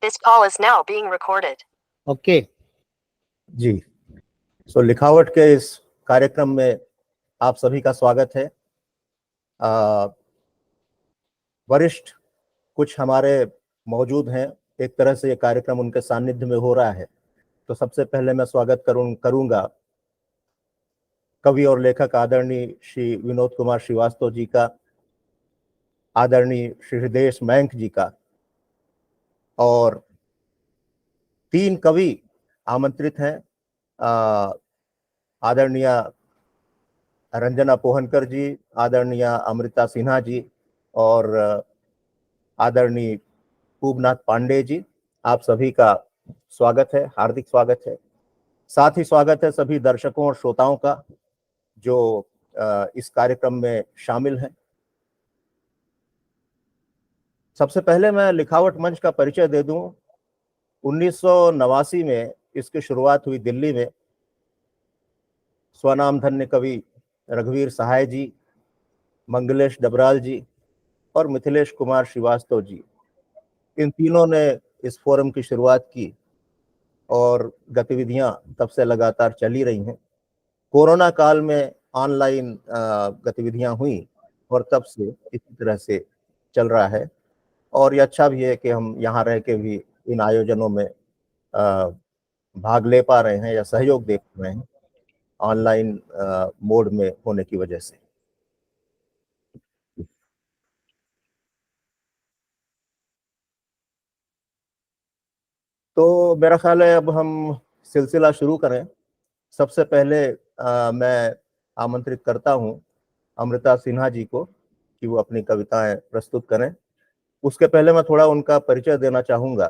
This call is now being recorded. Okay ji. So लिखावट के इस कार्यक्रम में आप सभी का स्वागत है। वरिष्ठ कुछ हमारे मौजूद हैं, एक तरह से ये कार्यक्रम उनके सानिध्य में हो रहा है। तो सबसे पहले मैं स्वागत करूंगा कवि और लेखक आदरणीय श्री विनोद कुमार श्रीवास्तव जी का, आदरणीय श्री हृदय मयंक जी का, और 3 कवि आमंत्रित हैं, आदरणीय रंजना पोहनकर जी, आदरणीय अमृता सिन्हा जी और आदरणीय पूबनाथ पांडे जी। आप सभी का स्वागत है, हार्दिक स्वागत है। साथ ही स्वागत है सभी दर्शकों और श्रोताओं का जो इस कार्यक्रम में शामिल हैं। सबसे पहले मैं लिखावट मंच का परिचय दे दूं। 1989 में इसकी शुरुआत हुई दिल्ली में। स्वनाम धन्य कवि रघुवीर सहाय जी, मंगलेश डबराल जी और मिथिलेश कुमार श्रीवास्तव जी, इन तीनों ने इस फोरम की शुरुआत की और गतिविधियां तब से लगातार चली रही हैं। कोरोना काल में ऑनलाइन गतिविधियां हुई और तब से इसी तरह से चल रहा है। और ये अच्छा भी है कि हम यहाँ रह के भी इन आयोजनों में भाग ले पा रहे हैं या सहयोग दे पा रहे हैं ऑनलाइन मोड में होने की वजह से। तो मेरा ख्याल है अब हम सिलसिला शुरू करें। सबसे पहले मैं आमंत्रित करता हूं अमृता सिन्हा जी को कि वो अपनी कविताएं प्रस्तुत करें। उसके पहले मैं थोड़ा उनका परिचय देना चाहूँगा।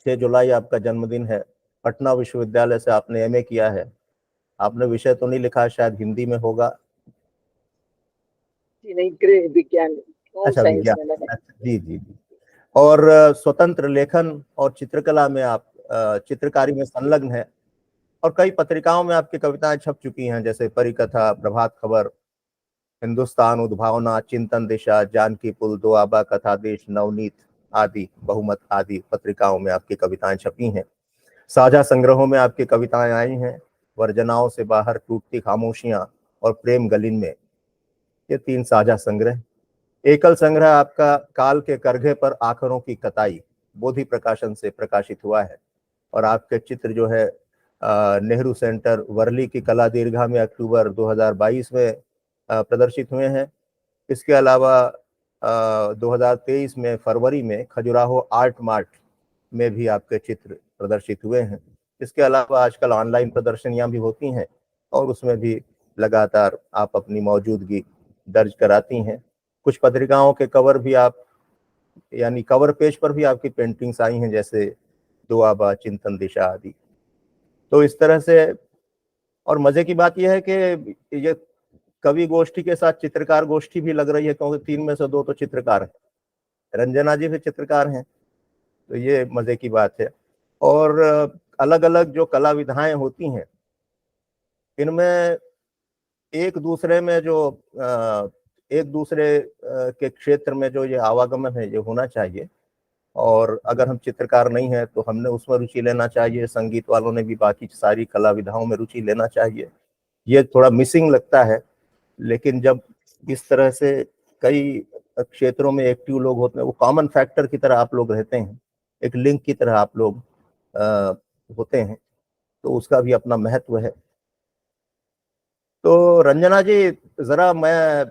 6 जुलाई आपका जन्मदिन है। पटना विश्वविद्यालय से आपने एमए किया है। आपने विषय तो नहीं लिखा, शायद हिंदी में होगा। जी नहीं, गृह विज्ञान, अच्छा, साइंस विज्ञान। में मैंने। अच्छा, जी जी जी। और स्वतंत्र लेखन और चित्रकला में आप चित्रकारी में संलग्न है और कई पत्रिकाओं में आपकी कविताएं छप चुकी हैं, जैसे परिकथा, प्रभात खबर, हिंदुस्तान, उद्भावना, चिंतन दिशा, जानकी पुल, दोआबा, कथादेश, नवनीत आदि, बहुमत आदि पत्रिकाओं में आपकी कविताएं छपी हैं। साझा संग्रहों में आपकी कविताएं आई हैं, वर्जनाओं से बाहर, टूटती खामोशियां और प्रेम गलिन में, ये 3 साझा संग्रह। एकल संग्रह आपका काल के करघे पर आखरों की कताई, बोधि प्रकाशन से प्रकाशित हुआ है। और आपके चित्र जो है नेहरू सेंटर वर्ली की कला दीर्घा में अक्टूबर 2022 में प्रदर्शित हुए हैं। इसके अलावा 2023 में फरवरी में खजुराहो आर्ट मार्ट में भी आपके चित्र प्रदर्शित हुए हैं। इसके अलावा आजकल ऑनलाइन प्रदर्शनियां भी होती हैं और उसमें भी लगातार आप अपनी मौजूदगी दर्ज कराती हैं। कुछ पत्रिकाओं के कवर भी आप, यानी कवर पेज पर भी आपकी पेंटिंग्स आई हैं, जैसे दुआबा, चिंतन दिशा आदि। तो इस तरह से, और मजे की बात यह है कि ये कवि गोष्ठी के साथ चित्रकार गोष्ठी भी लग रही है, क्योंकि 3 में से 2 तो चित्रकार हैं। रंजना जी भी चित्रकार हैं, तो ये मजे की बात है। और अलग अलग जो कला विधाएं होती हैं, इनमें एक दूसरे में जो एक दूसरे के क्षेत्र में जो ये आवागमन है, ये होना चाहिए। और अगर हम चित्रकार नहीं है तो हमने उसमें रुचि लेना चाहिए, संगीत वालों ने भी बाकी सारी कला विधाओं में रुचि लेना चाहिए। ये थोड़ा मिसिंग लगता है, लेकिन जब इस तरह से कई क्षेत्रों में एक्टिव लोग होते हैं, वो कॉमन फैक्टर की तरह आप लोग रहते हैं, एक लिंक की तरह आप लोग होते हैं, तो उसका भी अपना महत्व है। तो रंजना जी, जरा मैं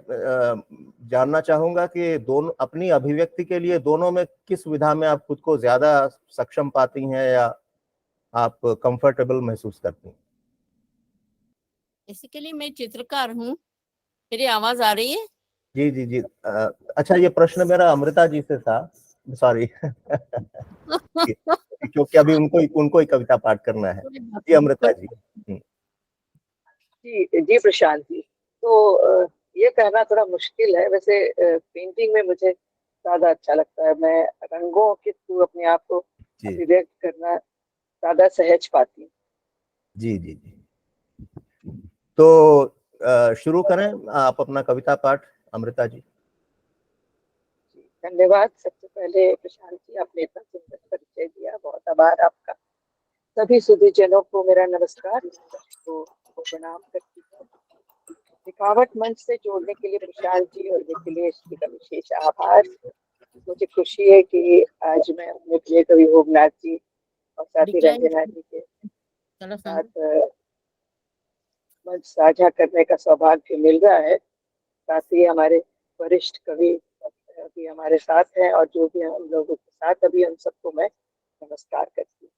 जानना चाहूंगा कि दोनों अपनी अभिव्यक्ति के लिए दोनों में किस विधा में आप खुद को ज्यादा सक्षम पाती हैं या आप कंफर्टेबल महसूस करती हैं? बेसिकली मैं चित्रकार हूँ। मेरी आवाज आ रही है? जी जी जी। अच्छा, ये प्रश्न मेरा अमृता जी से था, सॉरी। क्योंकि अभी उनको ही कविता पाठ करना है। जी अमृता जी। जी प्रशांत जी, तो ये कहना थोड़ा मुश्किल है। वैसे पेंटिंग में मुझे ज्यादा अच्छा लगता है। मैं रंगों के थ्रू अपने आप को अभिव्यक्त करना ज्यादा सहज पाती हूँ। जी जी जी। तो शुरू करें आप अपना कविता पाठ, अमृता जी। धन्यवाद। सबसे पहले प्रशांत जी, आपने इतना सुंदर आभार आपका। सभी सुधीजनों को मेरा नमस्कार, तो प्रणाम करती हूँ। लिखावट मंच से जोड़ने के लिए प्रशांत जी और मिथिलेश जी का विशेष आभार। मुझे खुशी है कि आज मैं अपने प्रिय कवि होमनाथ जी और साथी रंजना जी के साथ मंच साझा करने का सौभाग्य मिल रहा है। साथ ही हमारे वरिष्ठ कवि भी हमारे साथ हैं और जो भी हम लोगों के साथ अभी हम सबको मैं नमस्कार करती हूँ।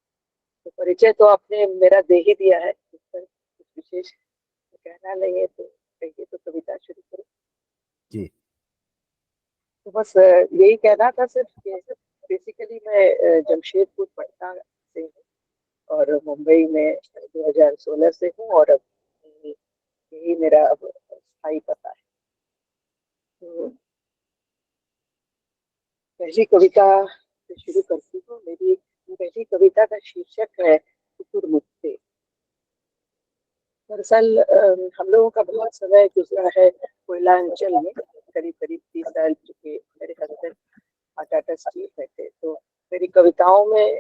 तो परिचय तो आपने मेरा दे ही दिया है, इस पर कुछ विशेष कहना नहीं है, तो कहिए तो कविता शुरू करो जी। तो बस यही कहना था सिर्फ कि बेसिकली मैं जमशेदपुर पटना से हूँ और मुंबई में 2016 से हूँ और अब यही मेरा अब स्थायी पता है। तो पहली कविता से शुरू करती हूँ। मेरी पहली कविता का शीर्षक है कुकुर मुत्ते। दरअसल हम लोगों का बहुत समय गुजरा है कोयला अंचल में, करीब करीब 30 साल चुके मेरे हस्बैंड टाटा स्टील में थे, तो मेरी कविताओं में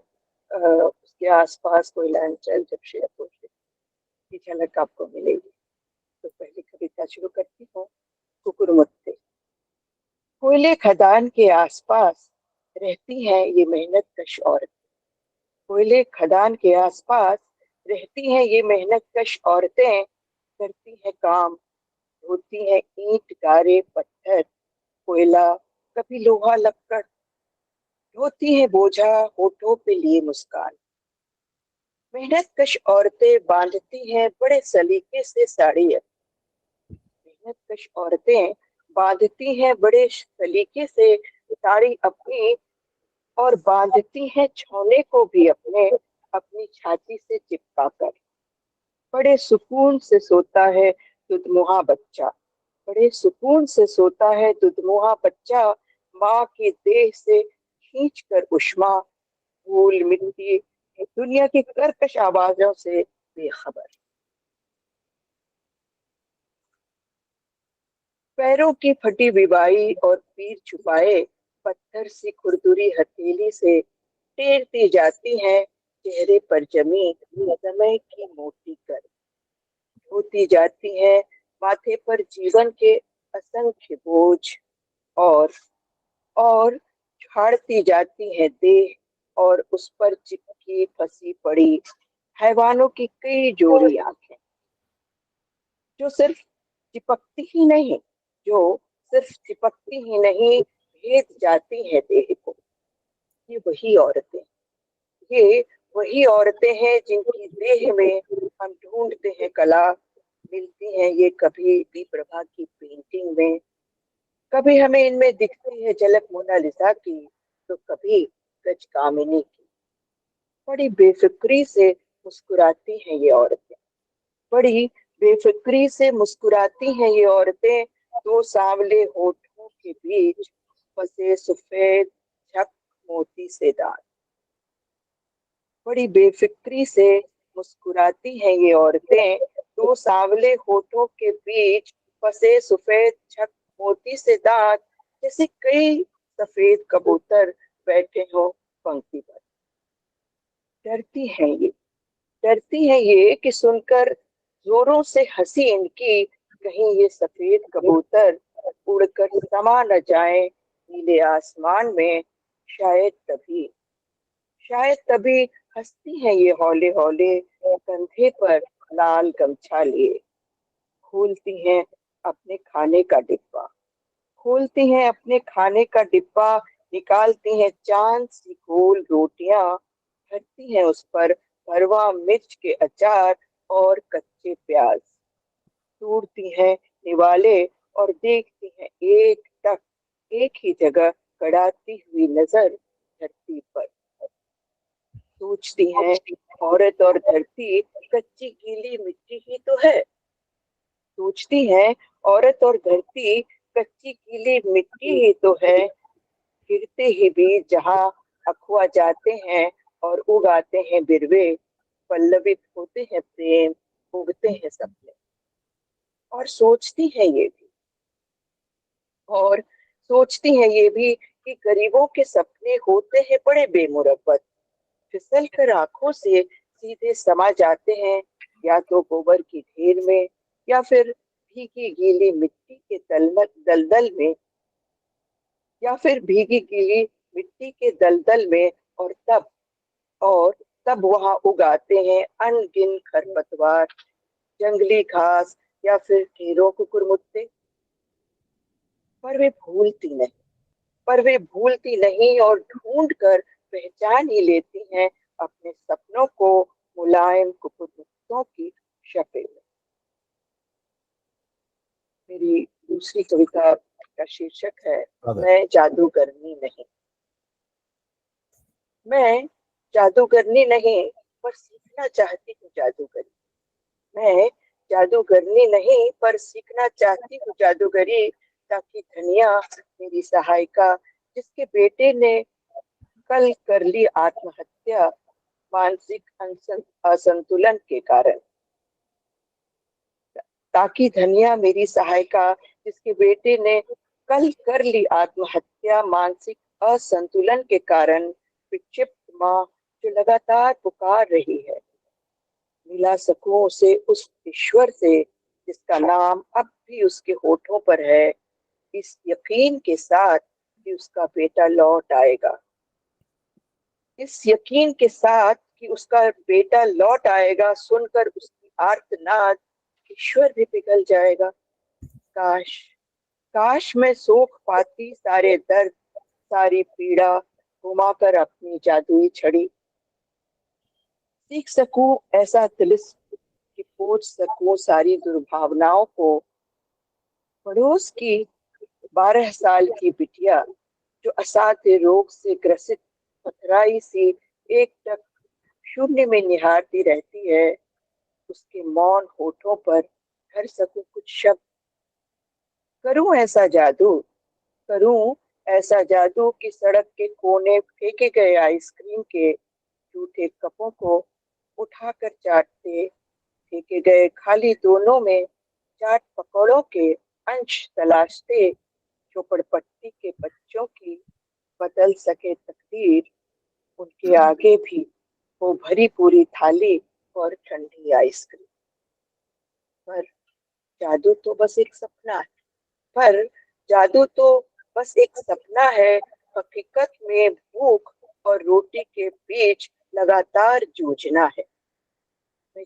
उसके आसपास कोयला अंचल जमशेदपुर की झलक आपको मिलेगी। तो पहली कविता शुरू करती हूँ, कुकुर मुत्ते। कोयले खदान के आसपास रहती हैं ये मेहनत कश औरतें। कोयले खदान के आसपास रहती हैं ये मेहनत कश औरतें, करती हैं काम, धोती हैं ईंट गारे पत्थर कोयला कभी लोहा लक्कड़, ढोती हैं बोझा होठों पे लिए मुस्कान। मेहनत कश औरतें बांधती हैं बड़े सलीके से साड़ियाँ। मेहनत कश औरतें बांधती हैं बड़े सलीके से साड़ी अपनी, और बांधती हैं छौने को भी अपने अपनी छाती से चिपका कर। बड़े सुकून से सोता है दुधमुहा बच्चा, बड़े सुकून से सोता है दुधमुहा बच्चा, माँ की देह से खींच कर उष्मा, धूल मिट्टी दुनिया की कर्कश आवाजों से बेखबर। पैरों की फटी विवाई और पीर छुपाए पत्थर सी खुरदुरी हथेली से टेरती जाती हैं चेहरे पर जमी समय की मोटी कर। होती जाती हैं माथे पर जीवन के असंख्य बोझ, और झाड़ती जाती हैं देह और उस पर चिपकी फंसी पड़ी हैवानों की कई जोड़ी आंखें, जो सिर्फ चिपकती ही नहीं, जो सिर्फ चिपकती ही नहीं भेद जाती हैं देह को। ये वही औरतें, ये वही औरतें हैं जिनकी देह में हम ढूंढते हैं कला। मिलती हैं ये कभी भी प्रभा की पेंटिंग में, कभी हमें इनमें दिखती है झलक मोनालिसा की, तो कभी गज कामिनी की। बड़ी बेफिक्री से मुस्कुराती हैं ये औरतें, बड़ी बेफिक्री से मुस्कुराती हैं ये औरतें, दो सांवले होठों के बीच फंसे सफेद झक मोती से दांत। बड़ी बेफिक्री से मुस्कुराती हैं ये औरतें, दो सांवले होठों के बीच फंसे सफेद झक मोती से दांत, जैसे कई सफेद कबूतर बैठे हो पंक्ति पर। डरती हैं ये, डरती हैं ये कि सुनकर जोरों से हंसी इनकी, कहीं ये सफेद कबूतर उड़कर समा न जाए नीले आसमान में। शायद तभी हंसती हैं ये हौले हौले कंधे पर लाल गमछा लिए। खोलती हैं अपने खाने का डिब्बा, खोलती हैं अपने खाने का डिब्बा, निकालती हैं चांद सी गोल रोटियां, भरती हैं उस पर भरवा मिर्च के अचार और कच्चे प्याज। तोड़ती हैं निवाले और देखती हैं एक टक एक ही जगह कड़ाती हुई नजर धरती पर। सोचती हैं औरत और धरती कच्ची गीली मिट्टी ही तो है। सोचती हैं औरत और धरती कच्ची गीली मिट्टी ही तो है। गिरते ही बीज जहाँ अखुआ जाते हैं और उगाते हैं बिरवे, पल्लवित होते हैं प्रेम, उगते हैं सपने। और सोचती है ये भी, और सोचती हैं ये भी कि गरीबों के सपने होते हैं बड़े बेमुरब्बत, फिसल कर आंखों से सीधे समा जाते हैं, या तो गोबर की ढेर में, या फिर भीगी गीली मिट्टी के दलदल में, या फिर भीगी गीली मिट्टी के दलदल में, और तब वहां उगाते हैं अनगिन खरपतवार, जंगली घास, या फिर कीड़ों कुकुरमुत्ते। पर वे भूलती नहीं और ढूंढ कर पहचान ही लेती हैं अपने सपनों को मुलायम कुकुरमुत्तों की शक्ल में। मेरी दूसरी कविता का शीर्षक है मैं जादूगरनी नहीं। मैं जादूगरनी नहीं, पर सीखना चाहती हूँ जादूगरी। मैं जादूगरनी नहीं, पर सीखना चाहती हूँ जादूगरी, ताकि धनिया मेरी सहायिका, जिसके बेटे ने कल कर ली आत्महत्या मानसिक असंतुलन के कारण, ताकि धनिया मेरी सहायिका, जिसके बेटे ने कल कर ली आत्महत्या मानसिक असंतुलन के कारण, विक्षिप्त माँ जो लगातार पुकार रही है, मिला सकूं उसे उस ईश्वर से जिसका नाम अब भी उसके होठों पर है, इस यकीन के साथ कि उसका बेटा लौट आएगा। इस यकीन के साथ कि उसका बेटा लौट आएगा सुनकर उसकी आर्तनाद ईश्वर भी पिघल जाएगा। काश काश मैं सोख पाती सारे दर्द, सारी पीड़ा, घुमाकर अपनी जादुई छड़ी। सीख सकूं ऐसा तिलिस्म कि पोंछ सकूं सारी दुर्भावनाओं को। पड़ोस की 12 साल की बिटिया जो असाध्य रोग से ग्रसित पथराई सी एकटक शून्य में निहारती रहती है, उसके मौन होठों पर भर सकूं कुछ शब्द। करूं ऐसा जादू कि सड़क के कोने फेंके गए आइसक्रीम के जूठे कपों को उठाकर चाटते, फेंके गए खाली दोनों में चाट पकौड़ों के अंश तलाशते, झोपड़पट्टी के बच्चों की बदल सके तकदीर, उनके आगे भी वो भरी पूरी थाली और ठंडी आइसक्रीम। पर जादू तो बस एक सपना है पर जादू तो बस एक सपना है। हकीकत में भूख और रोटी के बीच लगातार जूझना है। मैं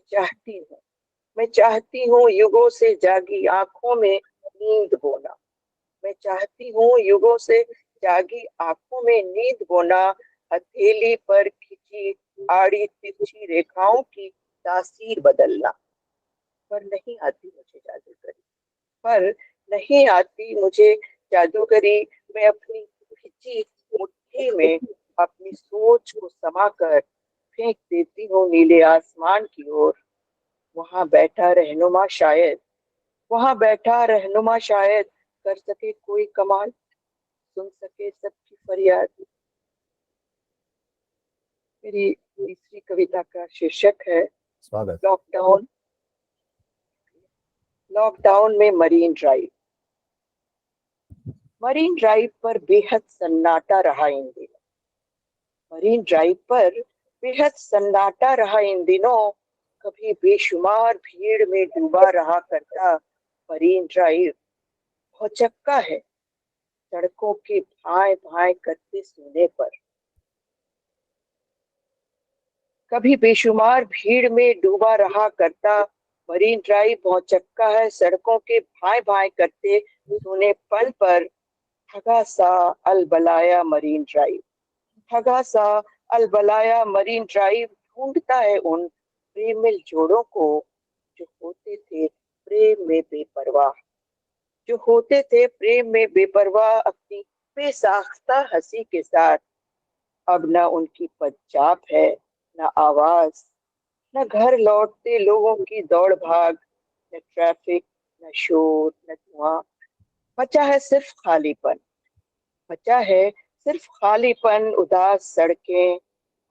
चाहती हूँ युगों से जागी आंखों में नींद बोना। मैं चाहती हूँ युगों से जागी आंखों में नींद बोना, हथेली पर खिंची आड़ी तिरछी रेखाओं की तासीर बदलना। पर नहीं आती मुझे जादूगरी, पर नहीं आती मुझे जादूगरी। मैं अपनी खिंची मुट्ठी में अपनी सोच को समाकर फेंक देती हूँ नीले आसमान की ओर। वहां बैठा रहनुमा शायद कर सके कोई कमाल, सुन सके सबकी फरियाद। मेरी तीसरी कविता का शीर्षक है स्वागत। लॉकडाउन में मरीन ड्राइव पर बेहद सन्नाटा रहा इन दिनों। मरीन ड्राइव पर बेहद सन्नाटा रहा इन दिनों। कभी बेशुमार भीड़ में डूबा रहा करता मरीन ड्राइव भौचक्का है सड़कों के भाए भाए करते सोने पर। कभी बेशुमार भीड़ में डूबा रहा करता मरीन ड्राइव भौचक्का है सड़कों के भाए भाए करते सोनेपन पर। ठगा सा अलबलाया मरीन ड्राइव, ठगा सा अलबलाया मरीन ड्राइव ढूंढता है उन प्रेमिल जोड़ों को जो होते थे प्रेम में बेपरवाह, जो होते थे प्रेम में बेपरवाह अपनी बेसाख्ता हंसी के साथ। अब न उनकी पदचाप है, न आवाज, न घर लौटते लोगों की दौड़ भाग, न ट्रैफिक, न शोर, न धुआं। बचा है सिर्फ खालीपन, बचा है सिर्फ खालीपन, उदास सड़कें,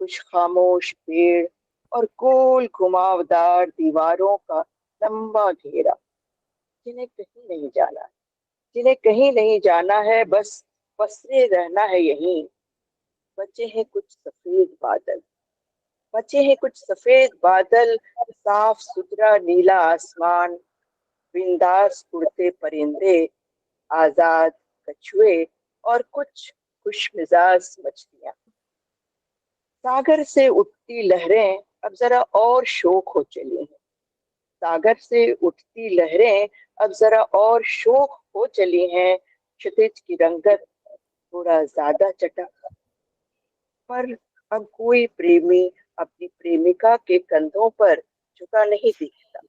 कुछ खामोश पेड़ और गोल घुमावदार दीवारों का लंबा घेरा, जिन्हें कहीं नहीं जाना, जिन्हें कहीं नहीं जाना है, बस बसरे रहना है यहीं। बचे हैं कुछ सफेद बादल, बचे हैं कुछ सफेद बादल, साफ सुथरा नीला आसमान, बिंदास उड़ते परिंदे, आजाद कछुए और कुछ खुशमिजाज मछलियां। सागर से उठती लहरें अब जरा और शोक हो चली हैं। सागर से उठती लहरें अब जरा और शोक हो चली हैं। क्षितिज की रंगत थोड़ा ज्यादा चटक। पर अब कोई प्रेमी अपनी प्रेमिका के कंधों पर झुका नहीं दिखता।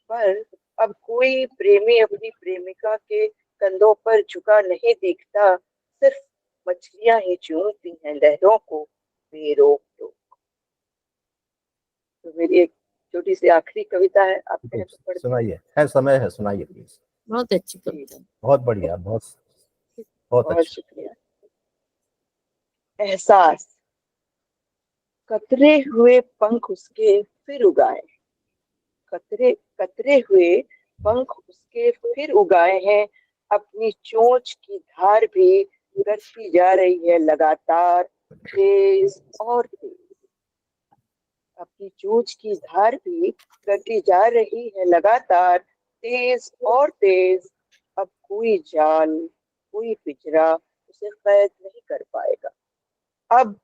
पर अब कोई प्रेमी अपनी प्रेमिका के कंधों पर झुका नहीं दिखता। सिर्फ मछलियां ही चूमती हैं लहरों को बेरोक टोक। तो मेरी एक छोटी सी आखिरी कविता है, आप कहें तो पढ़ दें? सुनाइए, है समय है, सुनाइए प्लीज। बहुत अच्छी कविता। बहुत बढ़िया, बहुत बहुत बहुत अच्छा। शुक्रिया। एहसास। कतरे हुए पंख उसके फिर उगाए, कतरे कतरे हुए पंख उसके फिर उगाए हैं। अपनी चोंच की धार भी करती जा रही है लगातार, तेज और तेज। अपनी चोंच की धार भी करती जा रही है लगातार, तेज और तेज। अब कोई जाल, कोई पिंजरा उसे कैद नहीं कर पाएगा। अब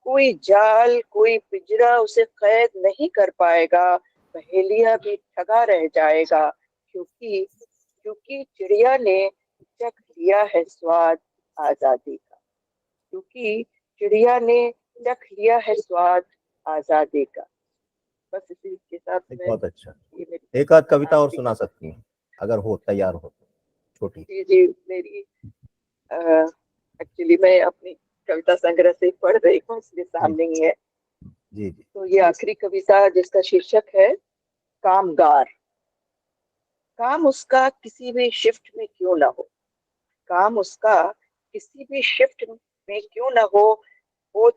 कोई जाल, कोई पिंजरा उसे कैद नहीं कर पाएगा। पहेलियां भी ठगा रह जाएगा, क्योंकि क्योंकि चिड़िया ने चख लिया है स्वाद आजादी का। क्योंकि चिड़िया ने चख लिया है स्वाद आजादी का। बस इसी के साथ में बहुत अच्छा। ये मेरी एक आध कविता और आखिरी सुना सकती हैं अगर हो, तैयार हो तो, छोटी। जी जी, मेरी एक्चुअली मैं अपनी कविता संग्रह से पढ़ रही हूँ, इसलिए सामने ही है। जी जी। तो ये आखिरी कविता जिसका शीर्षक है कामगार। काम उसका किसी भी शिफ्ट में क्यों ना हो, काम उसका किसी भी शिफ्ट में क्यों ना हो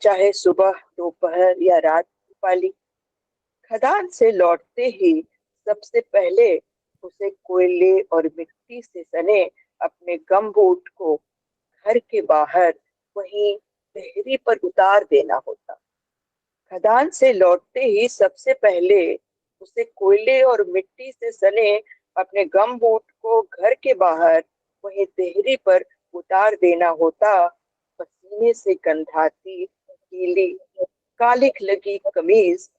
चाहे सुबह दोपहर या रात वाली। खदान से लौटते ही सबसे पहले उसे कोयले और मिट्टी से सने अपने गमबूट को घर के बाहर वहीं देहरी पर उतार देना होता। खदान से लौटते ही सबसे पहले उसे कोयले और मिट्टी से सने अपने गमबूट को घर के बाहर वहीं देहरी पर उतार देना होता। पसीने से गंधाती गीली कालिख लगी कमीज,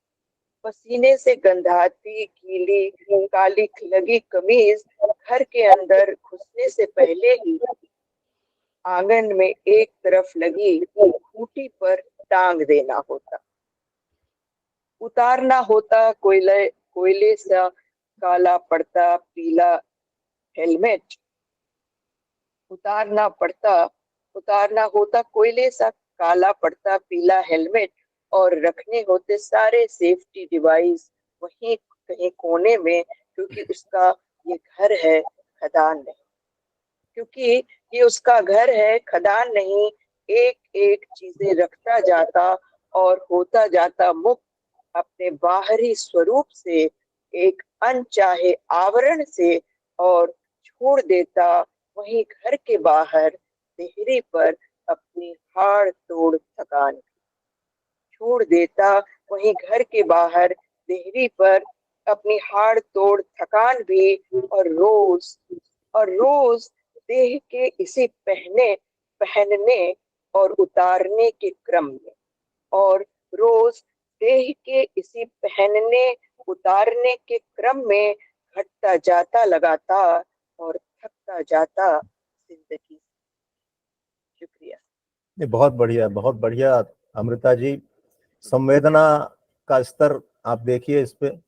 पसीने से गंधाती गीली कालिख लगी कमीज घर के अंदर घुसने से पहले ही आंगन में एक तरफ लगी खूंटी पर टांग देना होता। उतारना होता कोयले कोयले सा काला पड़ता पीला हेलमेट। उतारना होता कोयले सा काला पड़ता पीला हेलमेट, और रखने होते सारे सेफ्टी डिवाइस वहीं कहीं कोने में, क्योंकि उसका ये घर है खदान नहीं। क्योंकि ये उसका घर है खदान नहीं। एक एक चीजें रखता जाता और होता जाता मुक्त अपने बाहरी स्वरूप से, एक अनचाहे आवरण से, और छोड़ देता वहीं घर के बाहर देहरी पर अपनी हाड़ तोड़ थकान। छोड़ देता वहीं घर के बाहर देहरी पर अपनी हाड़ तोड़ थकान भी। और रोज देह के इसी पहनने और उतारने के क्रम में, और रोज देह के इसी पहनने उतारने के क्रम में घटता जाता लगातार और थकता जाता जिंदगी। शुक्रिया। ये बहुत बढ़िया, बहुत बढ़िया अमृता जी। संवेदना का स्तर आप देखिए इस पे,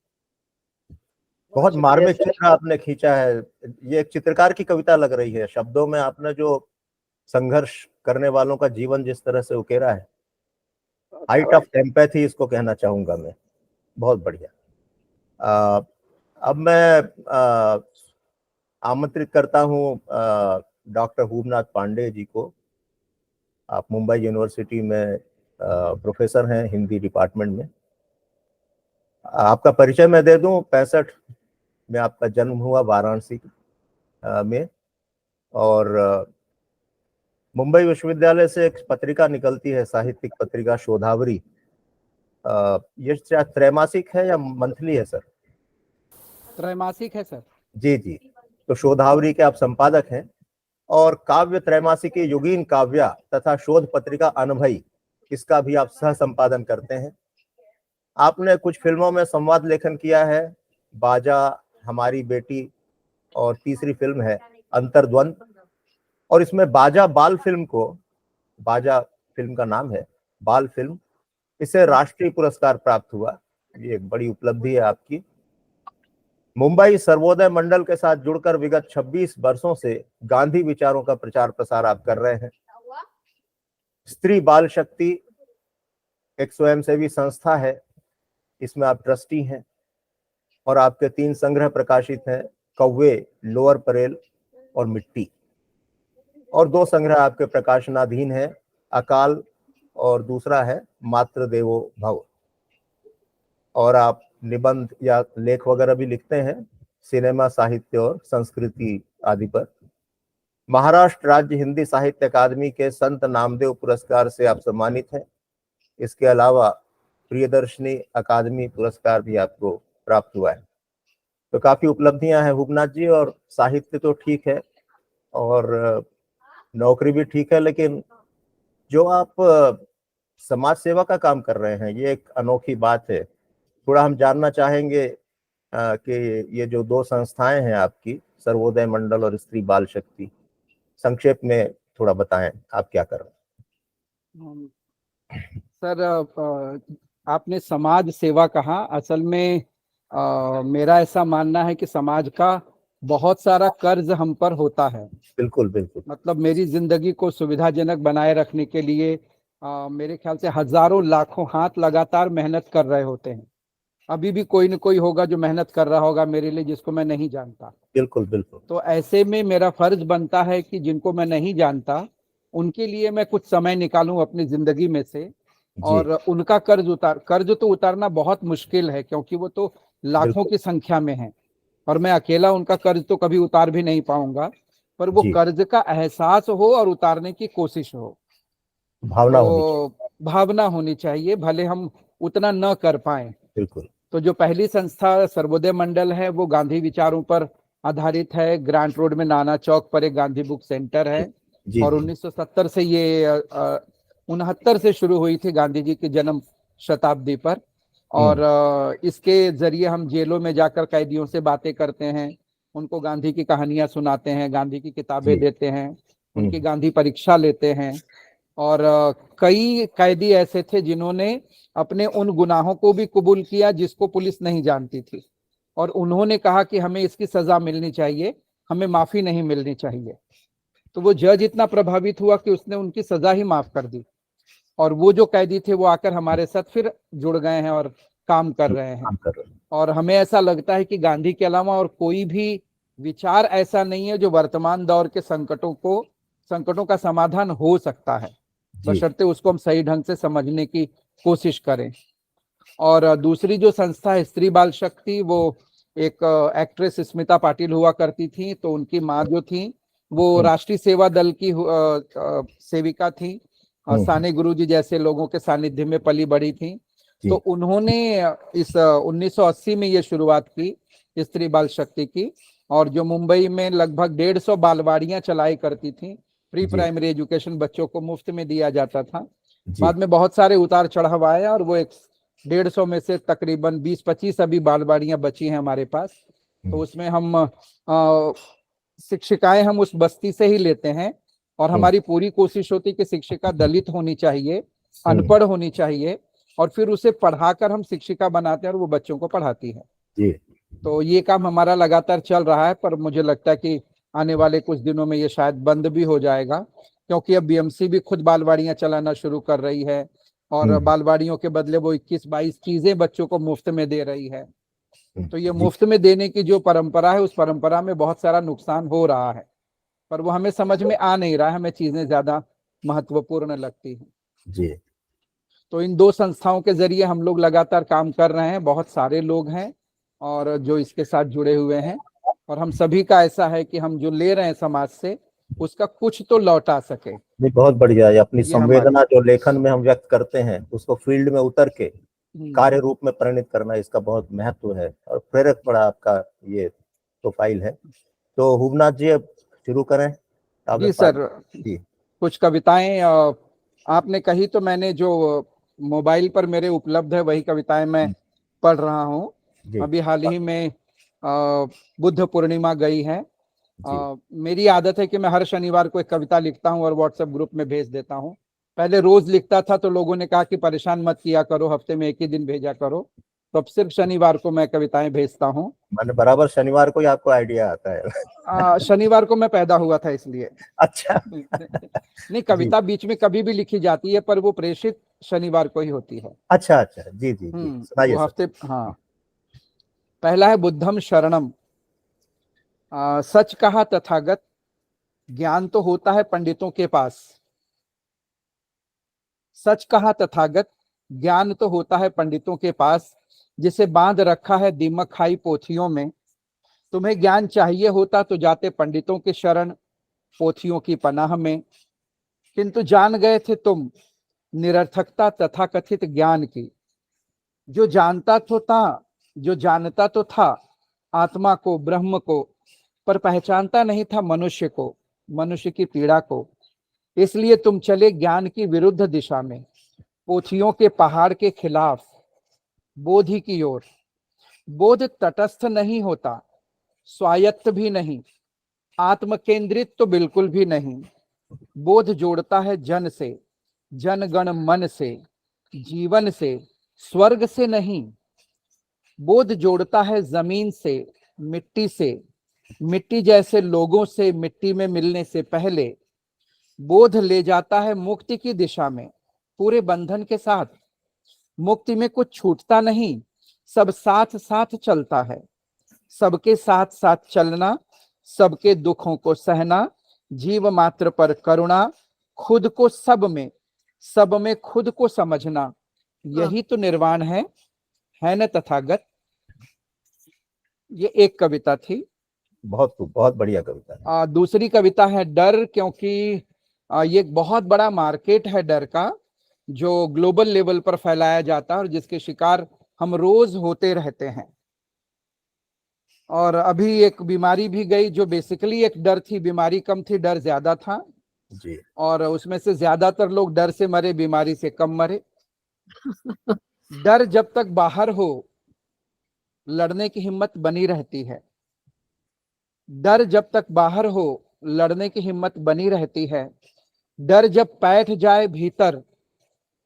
बहुत शुक्रिया मार्मिक सर। चित्र आपने खींचा है। ये एक चित्रकार की कविता लग रही है। शब्दों में आपने जो संघर्ष करने वालों का जीवन जिस तरह से उकेरा है, हाइट ऑफ एम्पैथी इसको कहना चाहूंगा मैं। बहुत बढ़िया। अब मैं आमंत्रित करता हूँ डॉक्टर हुबनाथ पांडे जी को। आप मुंबई यूनिवर्सिटी में प्रोफेसर हैं हिंदी डिपार्टमेंट में। आपका परिचय मैं दे दूं। 65 में आपका जन्म हुआ वाराणसी में, और मुंबई विश्वविद्यालय से एक पत्रिका निकलती है, साहित्यिक पत्रिका शोधावरी। ये क्या त्रैमासिक है या मंथली है सर? त्रैमासिक है सर। जी जी। तो शोधावरी के आप संपादक हैं और काव्य त्रैमासिकी योगीन काव्या तथा शोध पत्रिका अनुभई, इसका भी आप सह संपादन करते हैं। आपने कुछ फिल्मों में संवाद लेखन किया है, बाजा, हमारी बेटी, और तीसरी फिल्म है अंतर्द्वंद। और इसमें बाजा बाल फिल्म को, बाजा फिल्म का नाम है, बाल फिल्म, इसे राष्ट्रीय पुरस्कार प्राप्त हुआ। ये एक बड़ी उपलब्धि है आपकी। मुंबई सर्वोदय मंडल के साथ जुड़कर विगत 26 वर्षों से गांधी विचारों का प्रचार प्रसार आप कर रहे हैं। स्त्री बाल शक्ति एक स्वयंसेवी संस्था है, इसमें आप ट्रस्टी हैं और आपके 3 संग्रह प्रकाशित हैं, कौवे, लोअर परेल और मिट्टी, और 2 संग्रह आपके प्रकाशनाधीन हैं, अकाल और दूसरा है मातृ देवो भव। और आप निबंध या लेख वगैरह भी लिखते हैं सिनेमा, साहित्य और संस्कृति आदि पर। महाराष्ट्र राज्य हिंदी साहित्य अकादमी के संत नामदेव पुरस्कार से आप सम्मानित हैं। इसके अलावा प्रियदर्शनी अकादमी पुरस्कार भी आपको प्राप्त हुआ है। तो काफी उपलब्धियां हैं हुबनाथ जी, और साहित्य तो ठीक है और नौकरी भी ठीक है, लेकिन जो आप समाज सेवा का काम कर रहे हैं ये एक अनोखी बात है। थोड़ा हम जानना चाहेंगे कि ये जो 2 संस्थाएं हैं आपकी, सर्वोदय मंडल और स्त्री बाल शक्ति, संक्षेप में थोड़ा बताएं आप क्या कर रहे हैं। सर, आपने समाज सेवा कहा। असल में मेरा ऐसा मानना है कि समाज का बहुत सारा कर्ज हम पर होता है। बिल्कुल बिल्कुल। मतलब मेरी जिंदगी को सुविधाजनक बनाए रखने के लिए मेरे ख्याल से हजारों लाखों हाथ लगातार मेहनत कर रहे होते हैं। अभी भी कोई न कोई होगा जो मेहनत कर रहा होगा मेरे लिए, जिसको मैं नहीं जानता। बिल्कुल बिल्कुल। तो ऐसे में मेरा फर्ज बनता है कि जिनको मैं नहीं जानता उनके लिए मैं कुछ समय निकालूं अपनी जिंदगी में से, और उनका कर्ज तो उतारना बहुत मुश्किल है, क्योंकि वो तो लाखों की संख्या में है और मैं अकेला उनका कर्ज तो कभी उतार भी नहीं पाऊंगा। पर वो कर्ज का एहसास हो और उतारने की कोशिश हो, भावना होनी चाहिए, भले हम उतना न कर पाए। बिल्कुल। तो जो पहली संस्था सर्वोदय मंडल है वो गांधी विचारों पर आधारित है। ग्रांट रोड में नाना चौक पर एक गांधी बुक सेंटर है और 1970 से ये 69 से शुरू हुई थी गांधी जी की जन्म शताब्दी पर। और इसके जरिए हम जेलों में जाकर कैदियों से बातें करते हैं, उनको गांधी की कहानियां सुनाते हैं, गांधी की किताबें देते हैं, उनकी गांधी परीक्षा लेते हैं। और कई कैदी ऐसे थे जिन्होंने अपने उन गुनाहों को भी कबूल किया जिसको पुलिस नहीं जानती थी, और उन्होंने कहा कि हमें इसकी सजा मिलनी चाहिए, हमें माफी नहीं मिलनी चाहिए। तो वो जज इतना प्रभावित हुआ कि उसने उनकी सजा ही माफ कर दी, और वो जो कैदी थे वो आकर हमारे साथ फिर जुड़ गए हैं और काम कर रहे हैं। और हमें ऐसा लगता है कि गांधी के अलावा और कोई भी विचार ऐसा नहीं है जो वर्तमान दौर के संकटों का समाधान हो सकता है, बशर्ते उसको हम सही ढंग से समझने की कोशिश करें। और दूसरी जो संस्था है स्त्री बाल शक्ति, वो एक एक्ट्रेस स्मिता पाटिल हुआ करती थी, तो उनकी माँ जो थी वो राष्ट्रीय सेवा दल की सेविका थी, साने गुरुजी जैसे लोगों के सानिध्य में पली बड़ी थी। तो उन्होंने इस 1980 में ये शुरुआत की स्त्री बाल शक्ति की, और जो मुंबई में लगभग 150 बालवाड़ियां चलाई करती थी। प्री प्राइमरी एजुकेशन बच्चों को मुफ्त में दिया जाता था। बाद में बहुत सारे उतार चढ़ाव आए और वो 150 में से तकरीबन 20-25 अभी बालवाड़ियां बची हैं हमारे पास। तो उसमें हम शिक्षिकाएं हम उस बस्ती से ही लेते हैं, और हमारी पूरी कोशिश होती है कि शिक्षिका दलित होनी चाहिए, अनपढ़ होनी चाहिए, और फिर उसे पढ़ाकर हम शिक्षिका बनाते हैं और वो बच्चों को पढ़ाती है। तो ये काम हमारा लगातार चल रहा है, पर मुझे लगता है कि आने वाले कुछ दिनों में ये शायद बंद भी हो जाएगा, क्योंकि अब बीएमसी भी खुद बालवाड़ियां चलाना शुरू कर रही है, और बालवाड़ियों के बदले वो 21-22 चीजें बच्चों को मुफ्त में दे रही है। तो ये मुफ्त में देने की जो परंपरा है, उस परंपरा में बहुत सारा नुकसान हो रहा है, पर वो हमें समझ में आ नहीं रहा है, हमें चीजें ज्यादा महत्वपूर्ण लगती हैं। तो इन 2 संस्थाओं के जरिए हम लोग लगातार काम कर रहे हैं। बहुत सारे लोग हैं और जो इसके साथ जुड़े हुए हैं, और हम सभी का ऐसा है कि हम जो ले रहे हैं समाज से उसका कुछ तो लौटा सके। नहीं, बहुत बढ़िया है। अपनी संवेदना जो लेखन में हम व्यक्त करते हैं उसको फील्ड में उतर के कार्य रूप में परिणत करना, इसका बहुत महत्व है और प्रेरक बड़ा आपका ये प्रोफाइल है। तो हुबनाथ जी अब शुरू करें। जी सर, जी कुछ कविताएं आपने कही तो मैंने जो मोबाइल पर मेरे उपलब्ध है वही कविताएं मैं पढ़ रहा हूँ। अभी हाल ही में बुद्ध पूर्णिमा गई है। मेरी आदत है कि मैं हर शनिवार को एक कविता लिखता हूँ और व्हाट्सएप ग्रुप में भेज देता हूँ। पहले रोज लिखता था तो लोगों ने कहा कि परेशान मत किया करो, हफ्ते में एक ही दिन भेजा करो, तो अब सिर्फ शनिवार को मैं कविताएं भेजता हूँ। मैंने बराबर शनिवार को ही आपको आइडिया आता है। शनिवार को मैं पैदा हुआ था इसलिए। अच्छा। नहीं, कविता बीच में कभी भी लिखी जाती है पर वो प्रेषित शनिवार को ही होती है। अच्छा अच्छा, जी जी जी, सुनाइए वो हफ्ते। हाँ, पहला है बुद्धम शरणम। सच कहा तथागत, ज्ञान तो होता है पंडितों के पास। सच कहा तथागत, ज्ञान तो होता है पंडितों के पास, जिसे बांध रखा है दीमक खाई पोथियों में। तुम्हें ज्ञान चाहिए होता तो जाते पंडितों के शरण, पोथियों की पनाह में। किंतु जान गए थे तुम निरर्थकता तथाकथित ज्ञान की। जो जानता तो था आत्मा को, ब्रह्म को, पर पहचानता नहीं था मनुष्य को, मनुष्य की पीड़ा को। इसलिए तुम चले ज्ञान की विरुद्ध दिशा में, पोथियों के पहाड़ के खिलाफ, बोधि की ओर। बोध तटस्थ नहीं होता, स्वायत्त भी नहीं, आत्म केंद्रित तो बिल्कुल भी नहीं। बोध जोड़ता है जन से, जनगण मन से, जीवन से, स्वर्ग से नहीं। बोध जोड़ता है जमीन से, मिट्टी से, मिट्टी जैसे लोगों से मिट्टी में मिलने से पहले। बोध ले जाता है मुक्ति की दिशा में, पूरे बंधन के साथ। मुक्ति में कुछ छूटता नहीं, सब साथ साथ चलता है। सबके साथ साथ चलना, सबके दुखों को सहना, जीव मात्र पर करुणा, खुद को सब में खुद को समझना, यही तो निर्वाण है न तथागत। ये एक कविता थी। बहुत बढ़िया कविता है। दूसरी कविता है डर, क्योंकि ये एक बहुत बड़ा मार्केट है डर का, जो ग्लोबल लेवल पर फैलाया जाता है और जिसके शिकार हम रोज होते रहते हैं। और अभी एक बीमारी भी गई जो बेसिकली एक डर थी, बीमारी कम थी, डर ज्यादा था जी। और उसमें से ज्यादातर लोग डर से मरे, बीमारी से कम मरे। डर जब तक बाहर हो लड़ने की हिम्मत बनी रहती है। डर जब तक बाहर हो लड़ने की हिम्मत बनी रहती है। डर जब बैठ जाए भीतर,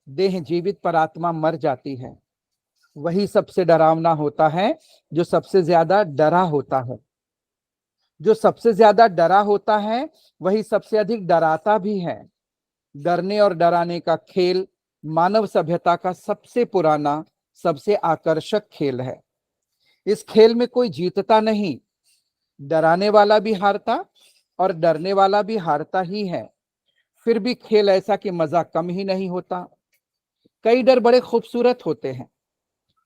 देह जीवित पर आत्मा मर जाती है। वही सबसे डरावना होता है जो सबसे ज्यादा डरा होता है। जो सबसे ज्यादा डरा होता है वही सबसे अधिक डराता भी है। डरने और डराने का खेल मानव सभ्यता का सबसे पुराना, सबसे आकर्षक खेल है। इस खेल में कोई जीतता नहीं, डराने वाला भी हारता और डरने वाला भी हारता ही है। फिर भी खेल ऐसा कि मजा कम ही नहीं होता। कई डर बड़े खूबसूरत होते हैं,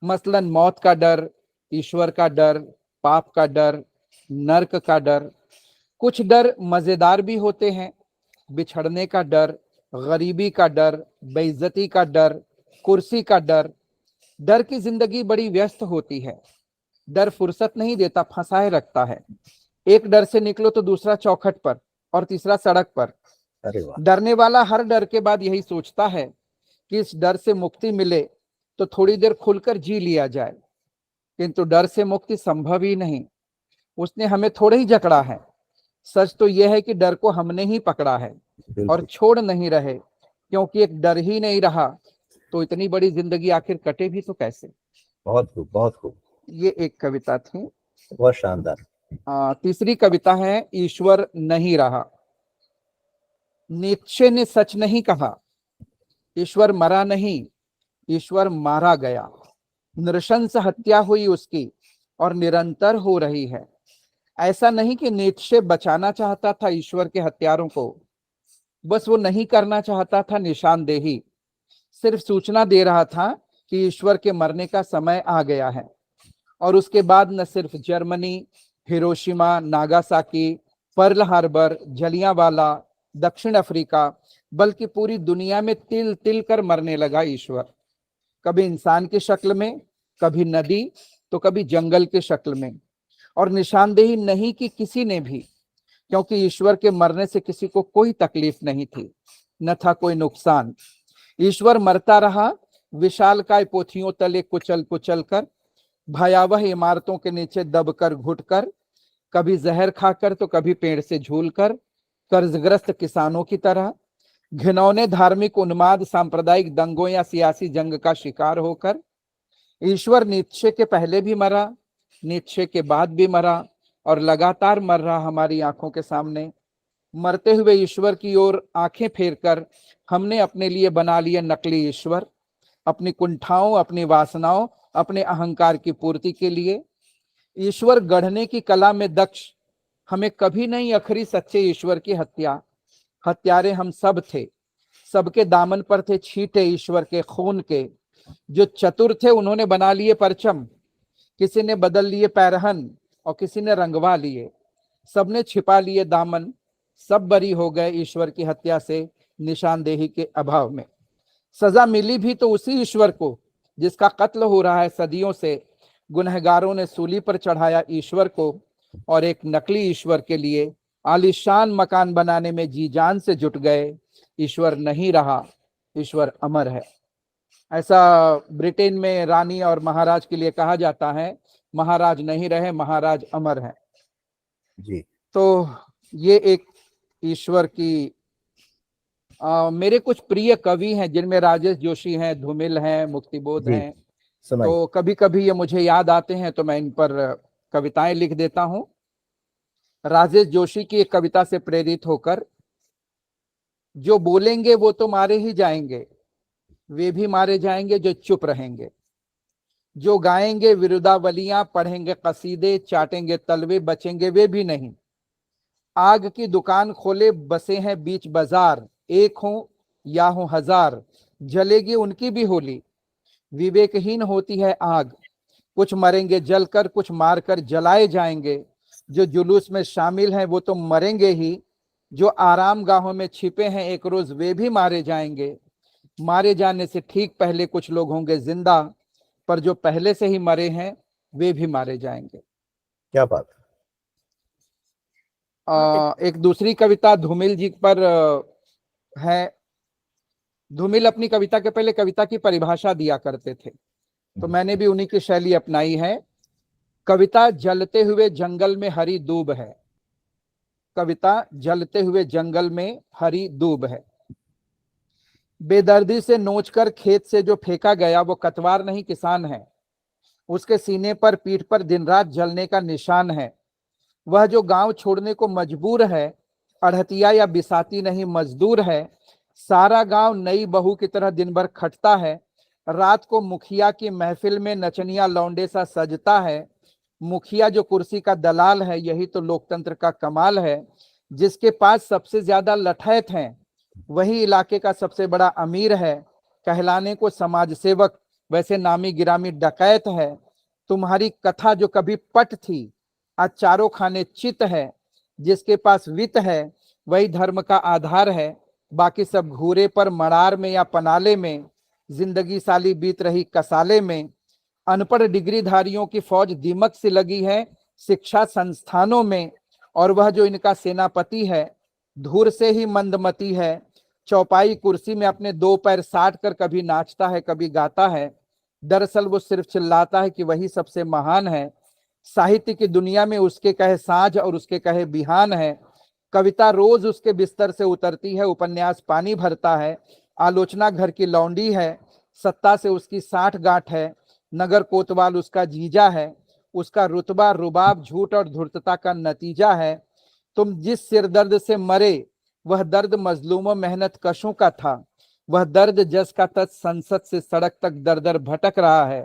मसलन मौत का डर, ईश्वर का डर, पाप का डर, नर्क का डर। कुछ डर मजेदार भी होते हैं, बिछड़ने का डर, गरीबी का डर, बेइज्जती का डर, कुर्सी का डर। डर की जिंदगी बड़ी व्यस्त होती है। डर फुर्सत नहीं देता, फंसाए रखता है। एक डर से निकलो तो दूसरा चौखट पर और तीसरा सड़क पर। अरे वाह। डरने वाला हर डर के बाद यही सोचता है कि इस डर से मुक्ति मिले तो थोड़ी देर खुलकर जी लिया जाए, किंतु डर से मुक्ति संभव ही नहीं। उसने हमें थोड़े ही जकड़ा है। सच तो यह है कि डर को हमने ही पकड़ा है और छोड़ नहीं रहे, क्योंकि एक डर ही नहीं रहा तो इतनी बड़ी जिंदगी आखिर कटे भी तो कैसे। बहुत खूब, बहुत खूब। ये एक कविता थी। बहुत शानदार। तीसरी कविता है ईश्वर नहीं रहा। नीत्शे ने सच नहीं कहा, ईश्वर मरा नहीं, ईश्वर मारा गया। नृशंस हत्या हुई उसकी और निरंतर हो रही है। ऐसा नहीं कि नीत्शे बचाना चाहता था ईश्वर के हत्यारों को, बस वो नहीं करना चाहता था निशानदेही, सिर्फ सूचना दे रहा था कि ईश्वर के मरने का समय आ गया है। और उसके बाद न सिर्फ Germany, Hiroshima, Nagasaki, Pearl Harbor, Jallianwala, दक्षिण अफ्रीका, बल्कि पूरी दुनिया में तिल तिल कर मरने लगा ईश्वर। कभी इंसान की शक्ल में, कभी नदी, तो कभी जंगल की शक्ल में। और निशानदेही नहीं की किसी ने भी, क्योंकि ईश्वर के मरने से किसी को कोई तकलीफ नहीं थी, न था कोई नुकसान। ईश्वर मरता रहा विशालकाय पोथियों तले कुचल कुचल कर, भयावह इमारतों के नीचे दबकर घुटकर, कभी जहर खाकर तो कभी पेड़ से झूलकर, कर्जग्रस्त किसानों की तरह, घिनौने धार्मिक उन्माद सांप्रदायिक दंगों या सियासी जंग का शिकार होकर। ईश्वर नीत्शे के पहले भी मरा, नीत्शे के बाद भी मरा, और लगातार मर रहा हमारी आंखों के सामने। मरते हुए ईश्वर की ओर आंखें फेरकर हमने अपने लिए बना लिए नकली ईश्वर, अपनी कुंठाओं, अपनी वासनाओं, अपने अहंकार की पूर्ति के लिए। ईश्वर गढ़ने की कला में दक्ष हमें कभी नहीं अखरी सच्चे ईश्वर की हत्या। हत्यारे हम सब थे, सबके दामन पर थे छींटे ईश्वर के खून के। जो चतुर थे उन्होंने बना लिए परचम, किसी ने बदल लिए पैरहन और किसी ने रंगवा लिए, सबने छिपा लिए दामन, सब बरी हो गए ईश्वर की हत्या से निशानदेही के अभाव में। सजा मिली भी तो उसी ईश्वर को जिसका कत्ल हो रहा है सदियों से। गुनहगारों ने सूली पर चढ़ाया ईश्वर को, और एक नकली ईश्वर के लिए आलीशान मकान बनाने में जी जान से जुट गए। ईश्वर नहीं रहा, ईश्वर अमर है। ऐसा ब्रिटेन में रानी और महाराज के लिए कहा जाता है। महाराज नहीं रहे, महाराज अमर है जी। तो ये एक ईश्वर की मेरे कुछ प्रिय कवि हैं जिनमें राजेश जोशी हैं, धूमिल हैं, मुक्तिबोध जी, हैं। सुनाइए। तो कभी कभी ये मुझे याद आते हैं तो मैं इन पर कविताएं लिख देता हूं। राजेश जोशी की एक कविता से प्रेरित होकर, जो बोलेंगे वो तो मारे ही जाएंगे, वे भी मारे जाएंगे जो चुप रहेंगे। जो गाएंगे विरुदावलियां, पढ़ेंगे कसीदे, चाटेंगे तलवे, बचेंगे वे भी नहीं। आग की दुकान खोले बसे हैं बीच बाजार, एक हो या हो हजार, जलेगी उनकी भी होली। विवेकहीन होती है आग, कुछ मरेंगे जलकर, कुछ मारकर जलाए जाएंगे। जो जुलूस में शामिल हैं वो तो मरेंगे ही, जो आराम गाहों में छिपे हैं एक रोज वे भी मारे जाएंगे। मारे जाने से ठीक पहले कुछ लोग होंगे जिंदा, पर जो पहले से ही मरे हैं वे भी मारे जाएंगे। क्या बात। एक दूसरी कविता धूमिल जी पर है। धूमिल अपनी कविता के पहले कविता की परिभाषा दिया करते थे, तो मैंने भी उन्हीं की शैली अपनाई है। कविता जलते हुए जंगल में हरी दूब है, कविता जलते हुए जंगल में हरी दूब है। बेदर्दी से नोचकर खेत से जो फेंका गया वो कतवार नहीं किसान है। उसके सीने पर, पीठ पर दिन रात जलने का निशान है। वह जो गांव छोड़ने को मजबूर है, अड़हतिया या बिसाती नहीं मजदूर है। सारा गांव नई बहू की तरह दिन भर खटता है। रात को मुखिया की महफिल में नचनिया लौंडे सा सजता है। मुखिया जो कुर्सी का दलाल है, यही तो लोकतंत्र का कमाल है। जिसके पास सबसे ज्यादा लठैत हैं वही इलाके का सबसे बड़ा अमीर है। कहलाने को समाज सेवक, वैसे नामी गिरामी डकैत है। तुम्हारी कथा जो कभी पट थी, आज चारों खाने चित है। जिसके पास वित्त है वही धर्म का आधार है। बाकी सब घूरे पर, मड़ार में या पनाले में। जिंदगी साली बीत रही कसाले में। अनपढ़ डिग्रीधारियों की फौज दीमक से लगी है शिक्षा संस्थानों में। और वह जो इनका सेनापति है धूर से ही मंदमती है। चौपाई कुर्सी में अपने दो पैर साट कर कभी नाचता है कभी गाता है। दरअसल वो सिर्फ चिल्लाता है कि वही सबसे महान है। साहित्य की दुनिया में उसके कहे साँझ और उसके कहे बिहान है। कविता रोज उसके बिस्तर से उतरती है, उपन्यास पानी भरता है। आलोचना घर की लौंडी है, सत्ता से उसकी साठ गांठ है। नगर कोतवाल उसका जीजा है, उसका रुतबा रुबाब झूठ और धूर्तता का नतीजा है। तुम जिस सिरदर्द से मरे वह दर्द मजलूमों मेहनत कशों का था। वह दर्द जस का तज संसद से सड़क तक दर दर भटक रहा है।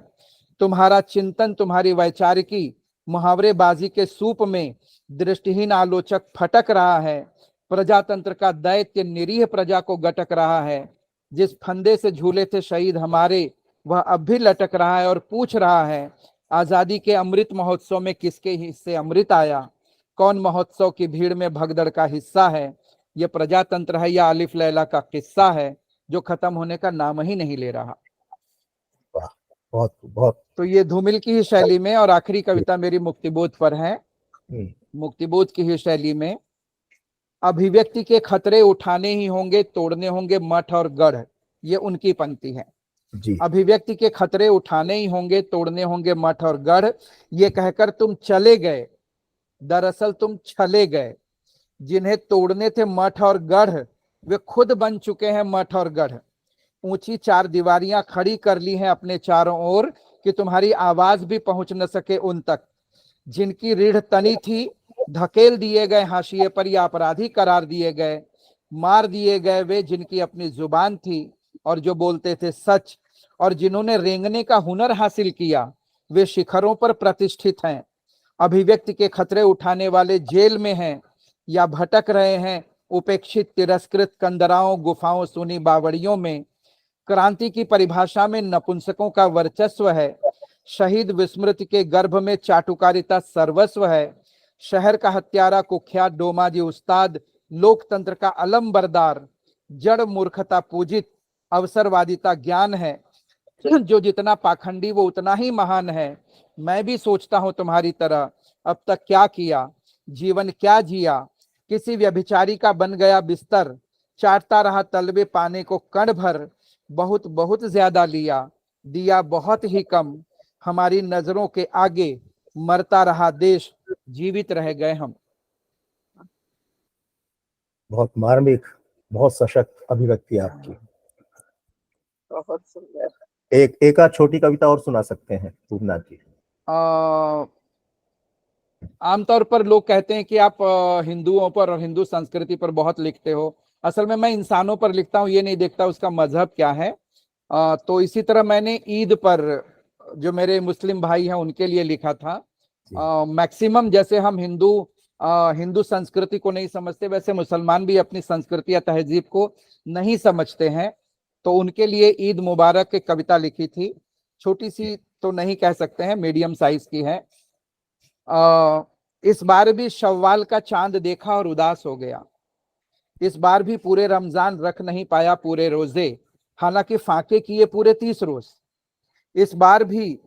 तुम्हारा चिंतन, तुम्हारी वैचारिकी मुहावरेबाजी के सूप में दृष्टिहीन आलोचक फटक रहा है। प्रजातंत्र का दैत्य निरीह प्रजा को गटक रहा है। जिस फंदे से झूले थे शहीद हमारे वह अब भी लटक रहा है और पूछ रहा है, आजादी के अमृत महोत्सव में किसके हिस्से अमृत आया? कौन महोत्सव की भीड़ में भगदड़ का हिस्सा है? यह प्रजातंत्र है या अलिफ लैला का किस्सा है जो खत्म होने का नाम ही नहीं ले रहा। बहुत बहुत। तो ये धूमिल की ही शैली में, और आखिरी कविता मेरी मुक्तिबोध पर है। मुक्तिबोध की ही शैली में, अभिव्यक्ति के खतरे उठाने ही होंगे, तोड़ने होंगे मठ और गढ़। ये उनकी पंक्ति है जी। अभिव्यक्ति के खतरे उठाने ही होंगे, तोड़ने होंगे मठ और गढ़, ये कहकर तुम चले गए, दरअसल तुम छले गए। जिन्हें तोड़ने थे मठ और गढ़, वे खुद बन चुके हैं मठ और गढ़। ऊंची चार दीवारियां खड़ी कर ली हैं अपने चारों ओर, कि तुम्हारी आवाज भी पहुंच न सके उन तक। जिनकी रीढ़ तनी थी, धकेल दिए गए हाशिए पर या अपराधी करार दिए गए। मार दिए गए वे जिनकी अपनी जुबान थी और जो बोलते थे सच। और जिन्होंने रेंगने का हुनर हासिल किया, वे शिखरों पर प्रतिष्ठित हैं। अभिव्यक्ति के खतरे उठाने वाले जेल में हैं या भटक रहे हैं उपेक्षित तिरस्कृत कंदराओं, गुफाओं, सुनी बावड़ियों में। क्रांति की परिभाषा में नपुंसकों का वर्चस्व है। शहीद विस्मृति के गर्भ में चाटुकारिता सर्वस्व है। शहर का हत्यारा कुख्यात डोमाजी उस्ताद, लोकतंत्र का अलम बरदार। जड़ मूर्खता पूजित, अवसरवादिता ज्ञान है। जो जितना पाखंडी वो उतना ही महान है। मैं भी सोचता हूं तुम्हारी तरह, अब तक क्या किया, जीवन क्या जिया। किसी व्यभिचारी का बन गया बिस्तर, चाटता रहा तलवे पाने को कण भर। बहुत बहुत ज्यादा लिया, दिया बहुत ही कम। हमारी नजरों के आगे मरता रहा देश, जीवित रह गए हम। बहुत मार्मिक, बहुत सशक्त अभिव्यक्ति आपकी। बहुत सुंदर। एक आध छोटी कविता और सुना सकते हैं भूपनाथ जी? आमतौर पर लोग कहते हैं कि आप हिंदुओं पर और हिंदू संस्कृति पर बहुत लिखते हो। असल में मैं इंसानों पर लिखता हूँ, ये नहीं देखता उसका मजहब क्या है। तो इसी तरह मैंने ईद पर, जो मेरे मुस्लिम भाई हैं उनके लिए लिखा था। मैक्सिमम जैसे हम हिंदू संस्कृति को नहीं समझते, वैसे मुसलमान भी अपनी संस्कृति या तहजीब को नहीं समझते हैं। तो उनके लिए ईद मुबारक की कविता लिखी थी। छोटी सी तो नहीं कह सकते हैं, मीडियम साइज की है। इस बार भी शव्वाल का चांद देखा और उदास हो गया। इस बार भी पूरे रमजान रख नहीं पाया पूरे रोजे, हालांकि फाके किए पूरे 30 रोज। इस बार भी,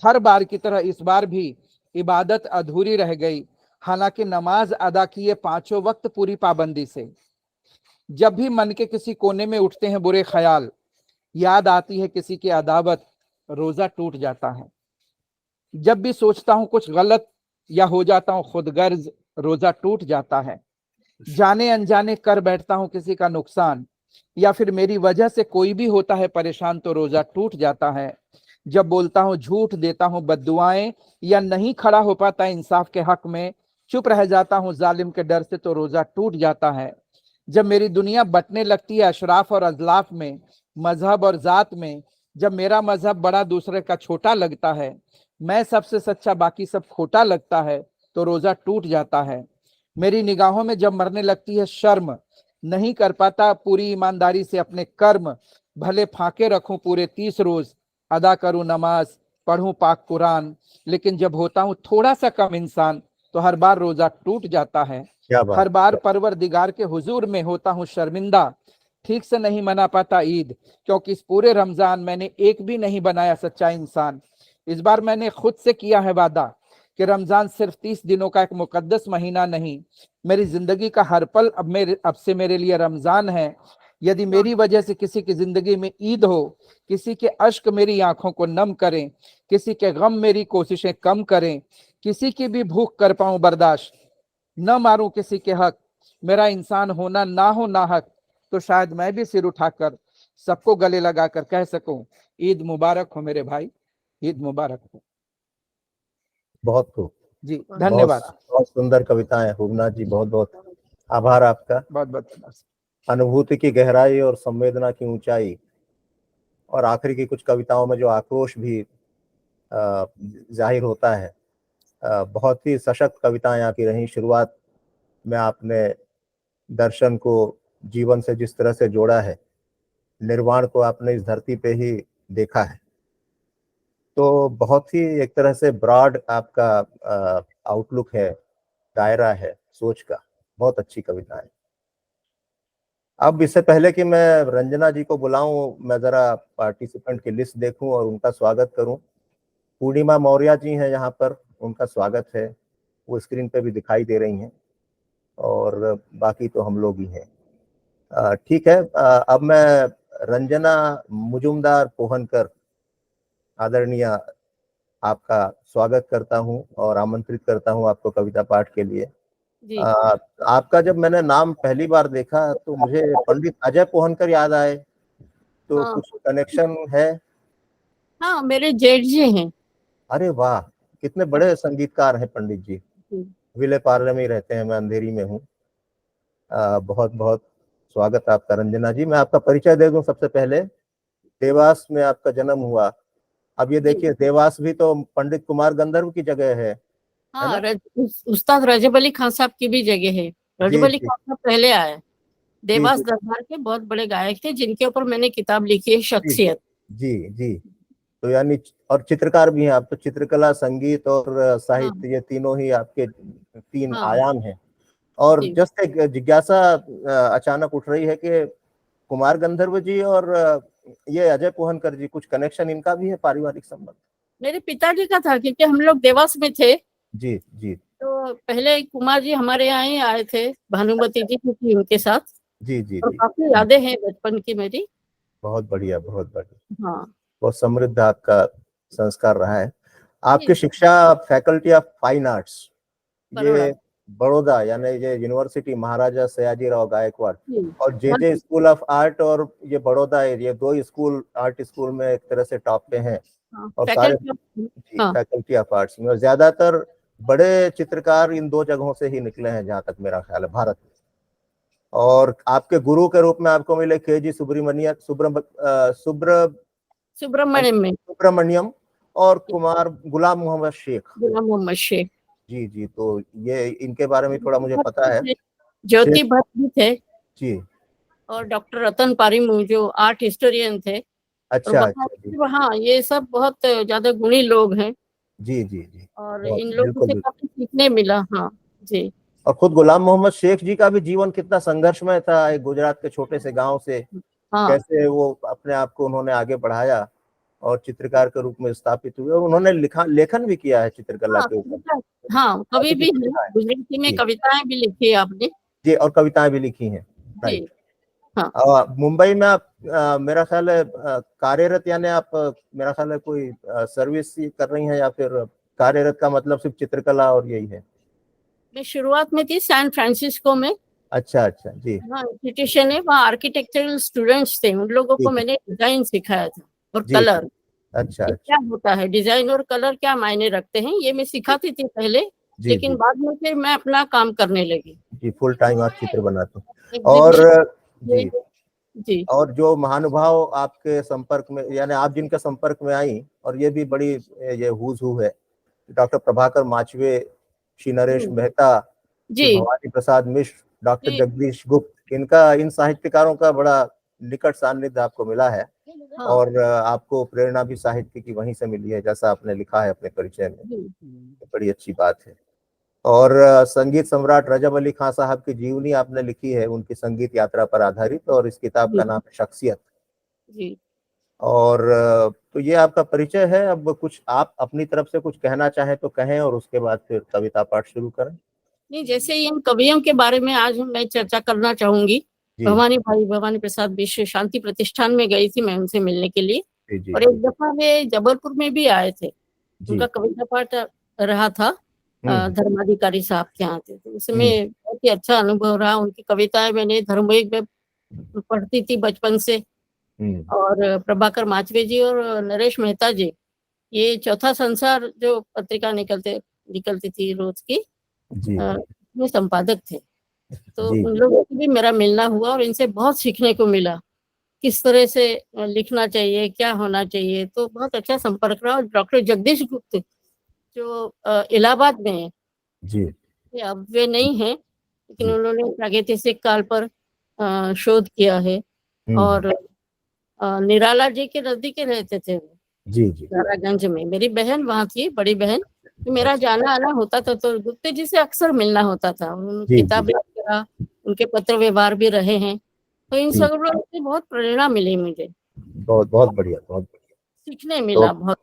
हर बार की तरह इस बार भी इबादत अधूरी रह गई, हालांकि नमाज अदा किए 5 वक्त पूरी पाबंदी से। जब भी मन के किसी कोने में उठते हैं बुरे ख्याल, याद आती है किसी की अदावत, रोजा टूट जाता है। जब भी सोचता हूं कुछ गलत या हो जाता हूं खुदगर्ज, रोजा टूट जाता है। जाने अनजाने कर बैठता हूं किसी का नुकसान, या फिर मेरी वजह से कोई भी होता है परेशान, तो रोजा टूट जाता है। जब बोलता हूं झूठ, देता हूं बद्दुआएं, या नहीं खड़ा हो पाता इंसाफ के हक में, चुप रह जाता हूं जालिम के डर से, तो रोजा टूट जाता है। जब मेरी दुनिया बंटने लगती है अशराफ और अजलाफ में, मजहब और जात में, जब मेरा मजहब बड़ा दूसरे का छोटा लगता है, मैं सबसे सच्चा बाकी सब खोटा लगता है, तो रोजा टूट जाता है। मेरी निगाहों में जब मरने लगती है शर्म, नहीं कर पाता पूरी ईमानदारी से अपने कर्म, भले फाके रखूं पूरे 30 रोज, अदा करूं नमाज, पढ़ूं पाक कुरान, लेकिन जब होता हूं थोड़ा सा कम इंसान, तो हर बार रोजा टूट जाता है। हर बार परवरदिगार के हुजूर में होता हूं शर्मिंदा, ठीक से नहीं मना पाता ईद, क्योंकि इस पूरे रमजान मैंने एक भी नहीं बनाया सच्चा इंसान। इस बार मैंने खुद से किया है वादा कि रमजान सिर्फ 30 दिनों का एक मुकद्दस महीना नहीं, मेरी जिंदगी का हर पल अब से मेरे लिए रमजान है। यदि मेरी वजह से किसी की जिंदगी में ईद हो, किसी के अश्क मेरी आंखों को नम करें, किसी के गम मेरी कोशिशें कम करें, किसी की भी भूख कर पाऊं बर्दाश्त, न मारूं किसी के हक, मेरा इंसान होना ना हो ना हक, तो शायद मैं भी सिर उठाकर सबको गले लगाकर कह सकूं, ईद मुबारक हो मेरे भाई, ईद मुबारक हो। बहुत खूब जी, धन्यवाद। बहुत सुंदर कविताएं भूपनाथ जी, बहुत बहुत आभार आपका। बहुत बहुत अनुभूति की गहराई और संवेदना की ऊंचाई, और आखिरी की कुछ कविताओं में जो आक्रोश भी जाहिर होता है, बहुत ही सशक्त कविताएं आपकी रही। शुरुआत में आपने दर्शन को जीवन से जिस तरह से जोड़ा है, निर्वाण को आपने इस धरती पे ही देखा है, तो बहुत ही एक तरह से ब्रॉड आपका आउटलुक है, दायरा है सोच का। बहुत अच्छी कविता है। अब इससे पहले कि मैं रंजना जी को बुलाऊं, मैं जरा पार्टिसिपेंट की लिस्ट देखूं और उनका स्वागत करूं। पूर्णिमा मौर्य जी हैं यहाँ पर, उनका स्वागत है, वो स्क्रीन पे भी दिखाई दे रही हैं, और बाकी तो हम लोग ही हैं। ठीक है, अब मैं रंजना मुजुमदार पोहनकर, आदरणीय, आपका स्वागत करता हूं और आमंत्रित करता हूं आपको कविता पाठ के लिए। जी आपका जब मैंने नाम पहली बार देखा तो मुझे पंडित अजय पोहनकर याद आए, तो हाँ कुछ कनेक्शन है? हाँ, मेरे जेठ जी हैं। अरे वाह, कितने बड़े संगीतकार हैं पंडित जी। जी विले पार्ले में ही रहते हैं, मैं अंधेरी में हूँ। बहुत बहुत स्वागत आपका रंजना जी। मैं आपका परिचय दे दूं सबसे पहले। देवास में आपका जन्म हुआ। अब ये देखिए, देवास भी तो पंडित कुमार गंधर्व की जगह है हाँ, ना? उस्ताद रजब अली खान साहब की भी जगह है। रजब जी अली जी खान साहब पहले आए। जी देवास जी दरबार के बहुत बड़े गायक थे, जिनके ऊपर मैंने किताब लिखी है, जी शख्सियत। जी जी। तो यानी, और चित्रकार भी हैं आप तो, चित्रकला, संगीत और हाँ साहित्य, ये तीनों ही आपके तीन हाँ आयाम हैं। और जी। जस्ट एक जिज्ञासा अचानक उठ रही है कि कुमार गंधर्व जी और ये अजय पोहनकर जी, कुछ कनेक्शन इनका भी है, पारिवारिक संबंध? मेरे पिताजी का था, क्योंकि हम लोग देवास में थे। जी जी तो पहले कुमार जी हमारे यहाँ ही आए थे, भानुमति जी थी उनके साथ। जी जी और जी। काफी यादें हैं बचपन की मेरी। बहुत बढ़िया, बहुत बढ़िया। हाँ बहुत समृद्ध आपका संस्कार रहा है। आपकी जी, शिक्षा faculty of fine arts, Baroda. ये बड़ौदा, यानी ये यूनिवर्सिटी महाराजा सयाजीराव गायकवाड़ जी और जे स्कूल ऑफ आर्ट, और ये बड़ौदा है, ये दो स्कूल आर्ट स्कूल में एक तरह से टॉप पे हैं। हाँ, और सारे फैकल्टी। जी हाँ फैकल्टी ऑफ आर्ट्स में, और ज्यादातर बड़े चित्रकार इन दो जगहों से ही निकले हैं, जहां तक मेरा ख्याल है, भारत में। और आपके गुरु के रूप में आपको मिले के.जी. सुब्रमण्यम में सुब्रमण्यम और कुमार गुलाम मोहम्मद शेख। गुलाम मोहम्मद शेख। जी जी, तो ये इनके बारे में थोड़ा मुझे पता है। ज्योति शेख भट्ट भी थे। जी। और डॉक्टर रतन पारिमू जो आर्ट हिस्टोरियन थे। और अच्छा अच्छा जी हाँ, ये सब बहुत ज्यादा गुणी लोग हैं। जी जी जी। और बहुत, इन लोगों बिल्कुल से बिल्कुल। काफी सीखने मिला। हाँ जी। और खुद गुलाम मोहम्मद शेख जी का भी जीवन कितना संघर्षमय था, एक गुजरात के छोटे से गांव से हाँ कैसे वो अपने आप को उन्होंने आगे बढ़ाया और चित्रकार के रूप में स्थापित हुए, और उन्होंने लेखन भी किया है चित्रकला हाँ के ऊपर। हाँ, कवि काफी भी कुछ है, लिखा है। गुजराती में जी कविताएं भी लिखी है आपने। जी, और कविताएं भी लिखी हैं। जी राइट। हाँ। मुंबई में आप मेरा ख्याल है कार्यरत, यानी आप मेरा ख्याल है कोई सर्विस कर रही हैं, या फिर कार्यरत का मतलब सिर्फ चित्रकला और यही है? मैं शुरुआत में थी सैन फ्रांसिस्को में। अच्छा अच्छा जी हाँ, इंस्टीट्यूशन है, वहाँ आर्किटेक्चरल स्टूडेंट्स थे, उन लोगों जी को मैंने डिजाइन सिखाया था और जी जी। कलर। अच्छा कि अच्छा क्या होता है डिजाइन और कलर, क्या मायने रखते हैं, ये मैं सिखाती थी पहले। जी लेकिन जी बाद में फिर मैं अपना काम करने लगी। जी। फुल टाइम आप चित्र बनाते हैं। और एग्जीबिशन। जी, जी और जो महानुभाव आपके संपर्क में, यानी आप जिनके संपर्क में आई, और ये भी बड़ी ये हुज हू है, डॉक्टर प्रभाकर माचवे, श्री नरेश मेहता, श्री जी भवानी प्रसाद मिश्र, डॉक्टर जी। जगदीश गुप्त, इनका, इन साहित्यकारों का बड़ा निकट सान्निध्य आपको मिला है। हाँ और आपको प्रेरणा भी साहित्य की वहीं से मिली है, जैसा आपने लिखा है अपने परिचय में। जी बड़ी अच्छी बात है। और संगीत सम्राट रजब अली खान साहब की जीवनी आपने लिखी है, उनकी संगीत यात्रा पर आधारित, और इस किताब का जी नाम है शख्सियत। जी। और तो ये आपका परिचय है। अब कुछ आप अपनी तरफ से कुछ कहना चाहें तो कहें, और उसके बाद फिर कविता पाठ शुरू करें। नहीं, जैसे इन कवियों के बारे में आज मैं चर्चा करना चाहूंगी। जी भवानी प्रसाद विश्व शांति प्रतिष्ठान में गई थी मैं उनसे मिलने के लिए। जी जी और एक दफा वे जबलपुर में भी आए थे। जी। उनका कविता पाठ रहा था, हम्म धर्माधिकारी साहब के यहाँ थे, तो हम्म उसमें बहुत ही अच्छा अनुभव रहा। उनकी कविताएं मैंने धर्मवेग में पढ़ती थी बचपन से। हम्म। और प्रभाकर माचवे जी और नरेश मेहता जी, ये चौथा संसार जो पत्रिका निकलती थी रोज की, जी में संपादक थे। तो जी उन लोगों से भी मेरा मिलना हुआ और इनसे बहुत सीखने को मिला, किस तरह से लिखना चाहिए, क्या होना चाहिए। तो बहुत अच्छा संपर्क रहा। और डॉक्टर जगदीश गुप्त जो इलाहाबाद में है, जी। अब वे नहीं हैं, लेकिन जी उन्होंने प्रागैतिहासिक काल पर शोध किया है। हम्म। और निराला जी के नजदीक ही रहते थे वो, जी जी। दारागंज में। मेरी बहन वहाँ थी, बड़ी बहन। तो मेरा अच्छा। जाना आना होता था, तो गुप्ते जी से अक्सर मिलना होता था। उन जी जी किताबें वगैरह, उनके पत्र व्यवहार भी रहे हैं। तो इन जी। सब लोगों से बहुत प्रेरणा मिली मुझे, बहुत बहुत बढ़िया, बहुत बढ़िया। सीखने मिला तो बहुत।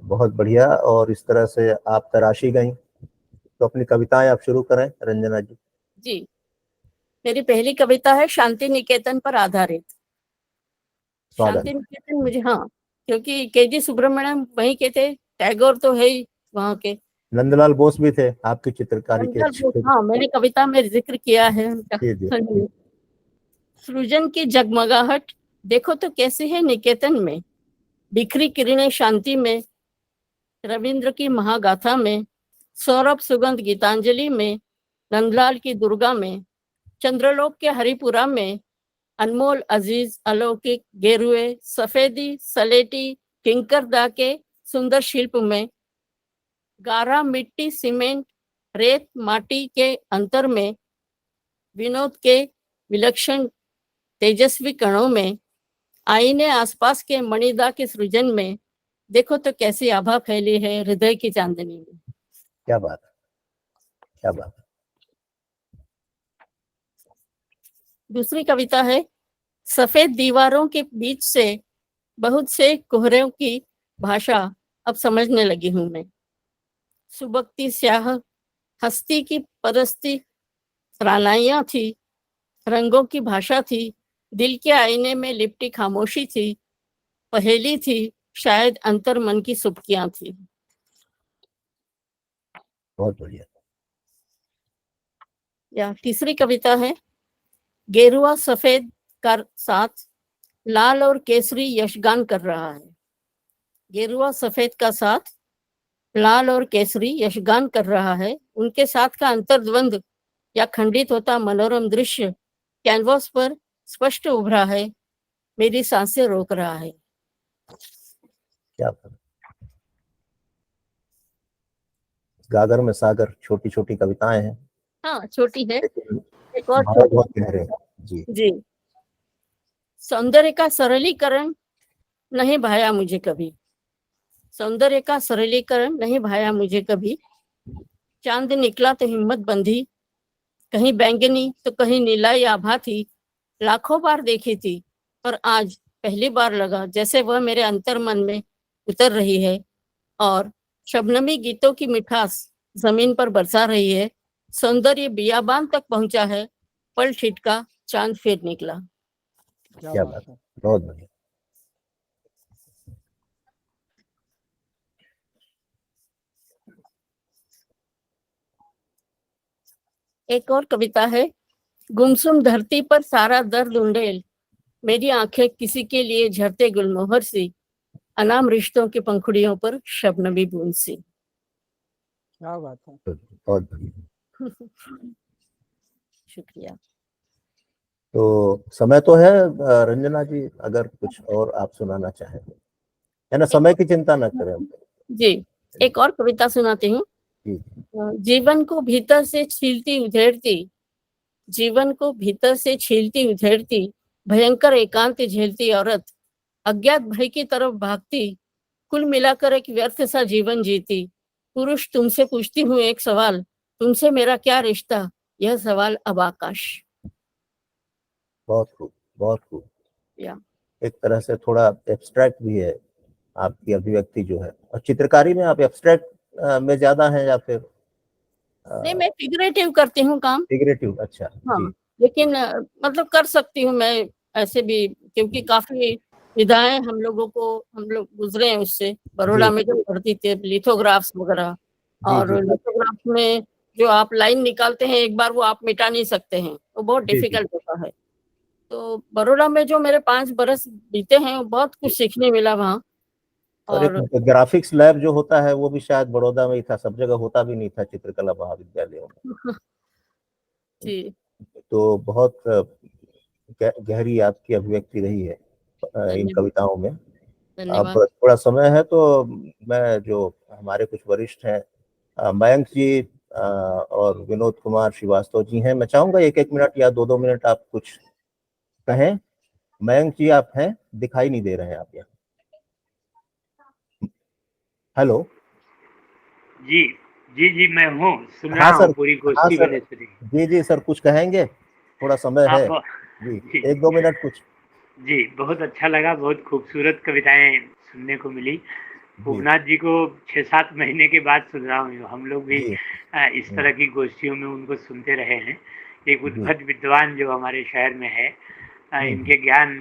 बहुत बढ़िया। और इस तरह से आप तराशी गई, तो अपनी कविताएं आप शुरू करें रंजना जी। जी, मेरी पहली कविता है शांति निकेतन पर आधारित। स्वागत। शांति निकेतन मुझे, हाँ, क्योंकि केजी सुब्रमण्यम वहीं के थे, टैगोर तो है ही वहाँ के, नंदलाल बोस भी थे आपकी चित्रकारी के नंदलाल बोस, अच्छे। हाँ, मैंने कविता में जिक्र किया है उनका। जी जी। हाँ जी। सृजन की जगमगाहट देखो तो कैसी है निकेतन में, बिखरी किरणें शांति में, रविंद्र की महागाथा में, सौरभ सुगंध गीतांजलि में, नंदलाल की दुर्गा में, चंद्रलोक के हरिपुरा में, अनमोल अजीज अलौकिक गेरुए सफेदी सलेटी किंकरदा के सुंदर शिल्प में, गारा मिट्टी सीमेंट रेत माटी के अंतर में, विनोद के विलक्षण तेजस्वी कणों में, आईने आसपास के मणिदा के सृजन में, देखो तो कैसी आभा फैली है हृदय की चांदनी में। क्या बात है, क्या बात है। दूसरी कविता है सफेद दीवारों के बीच से बहुत से कोहरों की भाषा अब समझने लगी हूं मैं, सुबकती स्याह हस्ती की परस्ती रानाइयां थी, रंगों की भाषा थी, दिल के आईने में लिपटी खामोशी थी, पहेली थी, शायद अंतर मन की सुबकियां थी। बहुत बढ़िया। या तीसरी कविता है गेरुआ सफेद का साथ लाल और केसरी यशगान कर रहा है, गेरुआ सफेद का साथ लाल और केसरी यशगान कर रहा है, उनके साथ का अंतर्द्वंद या खंडित होता मनोरम दृश्य कैनवास पर स्पष्ट उभरा है, मेरी सांसें रोक रहा है। क्या बात। गागर में सागर, छोटी छोटी कविताएं हैं, हाँ, छोटी है, लेकिन एक और भाव बहुत छोटी गहरे हैं। जी। जी। सौंदर्य का सरलीकरण नहीं भाया मुझे कभी, सौंदर्य का सरलीकरण नहीं भाया मुझे कभी, चांद निकला तो हिम्मत बंधी, कहीं बैंगनी तो कहीं नीलाई आभा थी, लाखों बार देखी थी पर आज पहली बार लगा जैसे वह मेरे अंतर मन में उतर रही है, और शबनमी गीतों की मिठास जमीन पर बरसा रही है, सौंदर्य बियाबान तक पहुंचा है, पल ठिठका चांद फिर निकला। क्या बात है, बहुत बढ़िया। एक और कविता है गुमसुम धरती पर सारा दर्द उंडेल, मेरी आंखें किसी के लिए झरते गुलमोहर सी, अनाम रिश्तों की पंखुड़ियों पर शबनमी बूंद सी। क्या बात है। बहुत बढ़िया। शुक्रिया। तो समय तो है रंजना जी, अगर कुछ और आप सुनाना चाहें, है ना, समय की चिंता न करें। जी, एक और कविता सुनाती हूँ। जी। जीवन को भीतर से छीलती उधेड़ती, जीवन को भीतर से छीलती उधेड़ती, भयंकर एकांत झेलती औरत, अज्ञात भय की तरफ भागती, कुल मिलाकर एक व्यर्थ सा जीवन जीती, पुरुष तुमसे पूछती हूँ एक सवाल, तुमसे मेरा क्या रिश्ता, यह सवाल अब आकाश। बहुत खूब, बहुत खूब। या एक तरह से थोड़ा एब्स्ट्रैक्ट भी है आपकी अभिव्यक्ति जो है, और चित्रकारी में आप एब्स्ट्रैक्ट में ज्यादा हैं या फिर नहीं, मैं फिगरेटिव करती हूँ काम। फिगरेटिव? अच्छा। हाँ, जी। लेकिन मतलब कर सकती हूँ मैं ऐसे भी, क्योंकि काफी विधाएं हम लोग गुजरे हैं उससे, बड़ौदा जी में जब पढ़ती थे लिथोग्राफ्स वगैरह, जी और जी लिथोग्राफ्स में जो आप लाइन निकालते हैं एक बार वो आप मिटा नहीं सकते हैं, वो बहुत जी जी डिफिकल्ट होता है। तो बड़ौदा में जो मेरे 5 बरस बीते हैं वो बहुत कुछ जी। सीखने मिला वहाँ। और एक और ग्राफिक्स लैब जो होता है वो भी शायद बड़ौदा में ही था, सब जगह होता भी नहीं था चित्रकला महाविद्यालयों में। जी, तो बहुत गहरी आपकी अभिव्यक्ति रही है इन धन्यवाद, कविताओं में। अब धन्यवाद। थोड़ा समय है तो मैं, जो हमारे कुछ वरिष्ठ हैं, मयंक जी और विनोद कुमार श्रीवास्तव जी हैं, मैं चाहूंगा 1-1 मिनट या 2-2 मिनट आप कुछ कहें। मयंक जी आप हैं, दिखाई नहीं दे रहे हैं आप यहाँ। हेलो। जी जी जी, मैं हूँ, सुन हाँ रहा हूँ सर, पूरी हाँ गोष्ठी सर, बनेश्वरी। जी जी सर, कुछ कहेंगे? थोड़ा समय है। आप जी 1-2 मिनट कुछ। जी, बहुत अच्छा लगा, बहुत खूबसूरत कविताएं सुनने को मिली। जी भूपनाथ जी को 6-7 महीने के बाद सुन रहा हूँ, हम लोग भी जी इस तरह की गोष्ठियों में उनको सुनते रहे हैं। एक जी उद्भट विद्वान जो हमारे शहर में है, हम्म, इनके ज्ञान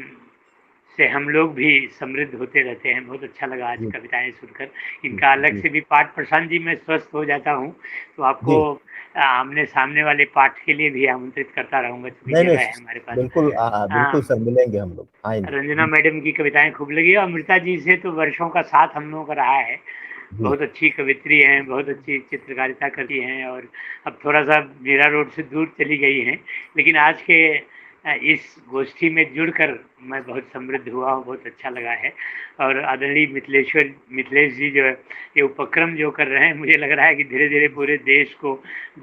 से हम लोग भी समृद्ध होते रहते हैं। बहुत अच्छा लगा आज जी कविताएं सुनकर। इनका अलग जी से भी पाठ, प्रशांत जी मैं स्वस्थ हो जाता हूँ तो आपको जी आमने सामने वाले पाठ के लिए भी आमंत्रित करता रहूँगा, चूंकि नहीं जगह नहीं है हमारे पास। बिल्कुल बिल्कुल अ, सर, मिलेंगे हम लोग, आएंगे। रंजना मैडम की कविताएं खूब लगी और अमृता जी से तो वर्षों का साथ हम लोगों का रहा है। जी बहुत अच्छी कवित्री हैं, बहुत अच्छी चित्रकारिता करती हैं और अब थोड़ा सा मीरा रोड से दूर चली गई हैं, लेकिन आज के इस गोष्ठी में जुड़कर मैं बहुत समृद्ध हुआ हूँ, बहुत अच्छा लगा है। और आदरणीय मिथिलेश जी जो है ये उपक्रम जो कर रहे हैं, मुझे लग रहा है कि धीरे धीरे पूरे देश को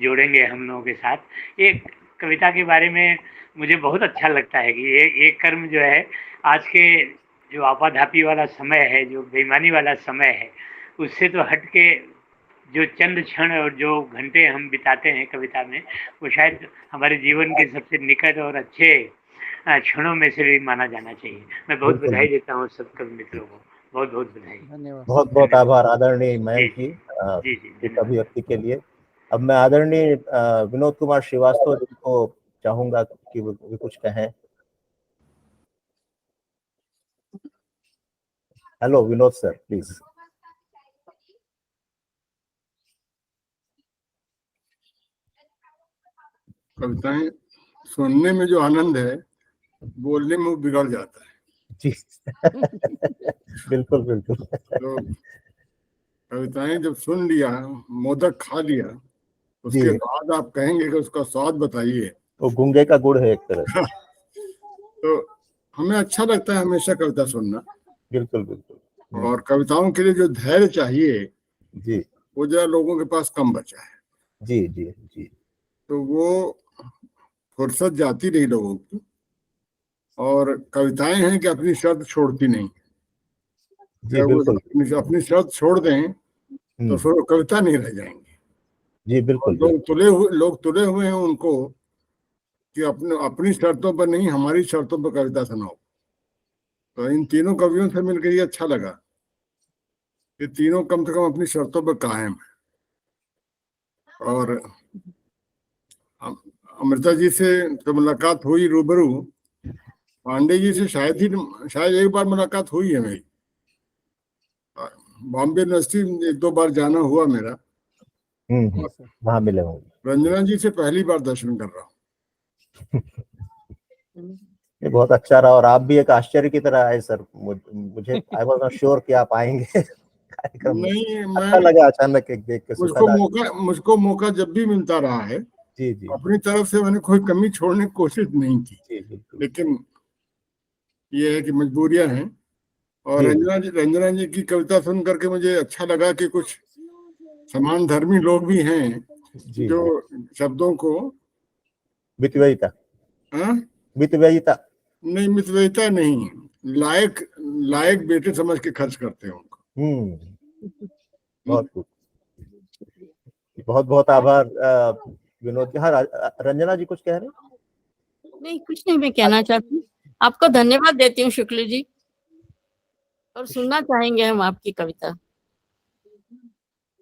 जोड़ेंगे हम लोगों के साथ। एक कविता के बारे में मुझे बहुत अच्छा लगता है कि ये कर्म जो है आज के जो आपाधापी वाला समय है, जो बेईमानी वाला समय है, उससे तो हट के जो चंद क्षण और जो घंटे हम बिताते हैं कविता में, वो शायद हमारे जीवन के सबसे निकट और अच्छे क्षणों में से भी माना जाना चाहिए। मैं बहुत बिल्कुल बधाई देता हूँ सब कवि मित्रों को, बहुत बहुत बधाई। धन्यवाद। बहुत बहुत धन्यवाद। आभार आदरणीय मैम जी की जी जी, इस धन्यवाद। अभिव्यक्ति के लिए। अब मैं आदरणीय विनोद कुमार श्रीवास्तव जी को चाहूंगा कि वो कुछ कहें। Hello Vinod sir, please. कविताएं सुनने में जो आनंद है, बोलने में वो बिगड़ जाता है। जी बिल्कुल बिल्कुल। तो कविताएं जब सुन लिया, मोदक खा लिया, उसके जी बाद आप कहेंगे कि उसका स्वाद बताइए। वो गूंगे का गुड़ है एक तरह से। तो हमें अच्छा लगता है हमेशा कविता सुनना। बिल्कुल बिल्कुल। और कविताओं के लिए जो धैर्य चाहिए, जी वो जरा लोगों के पास कम बचा है। जी जी जी तो वो फुर्सत जाती रही लोगों की। और कविताएं हैं कि अपनी शर्त छोड़ती नहीं। जी अगर वो बिल्कुल। अपनी शर्त छोड़ दें तो फिर वो कविता नहीं रह जाएंगी। जी और बिल्कुल लोग तुले हुए हैं उनको कि अपनी शर्तों पर नहीं, हमारी शर्तों पर कविता सुनाओ। तो इन तीनों कवियों से मिलकर ये अच्छा लगा कि तीनों कम से कम अपनी शर्तों पर कायम है। और अमृता जी से तो मुलाकात हुई रूबरू, पांडे जी से शायद एक बार मुलाकात हुई है मेरी। बॉम्बे यूनिवर्सिटी 1-2 बार जाना हुआ मेरा। हम्म, वहां मिले होंगे। रंजना जी से पहली बार दर्शन कर रहा हूँ। ये बहुत अच्छा रहा और आप भी एक आश्चर्य की तरह आए सर। मुझे आई वाज नॉट श्योर कि आप आएंगे कार्यक्रम में। नहीं, अच्छा लगा अचानक एक देख के, सुखद। मुझको मौका जब भी मिलता रहा है, जी जी अपनी तरफ से मैंने कोई कमी छोड़ने की कोशिश नहीं की। जी बिल्कुल। लेकिन ये है कि मजबूरियां हैं। और जी रंजना जी की कविता सुन करके मुझे अच्छा लगा कि कुछ समान धर्मी लोग भी हैं जी जो शब्दों को मितव्ययिता। हाँ? मितव्ययिता। नहीं, मितव्ययिता नहीं, लायक लायक बेटे समझ के खर्च करते हैं उनको। बहुत खूब। बहुत बहुत आभार विनोद जी। हाँ रंजना जी कुछ कह रहे हैं? नहीं, कुछ नहीं, मैं कहना चाहती हूँ, आपको धन्यवाद देती हूँ शुक्ल जी, और सुनना चाहेंगे हम आपकी कविता।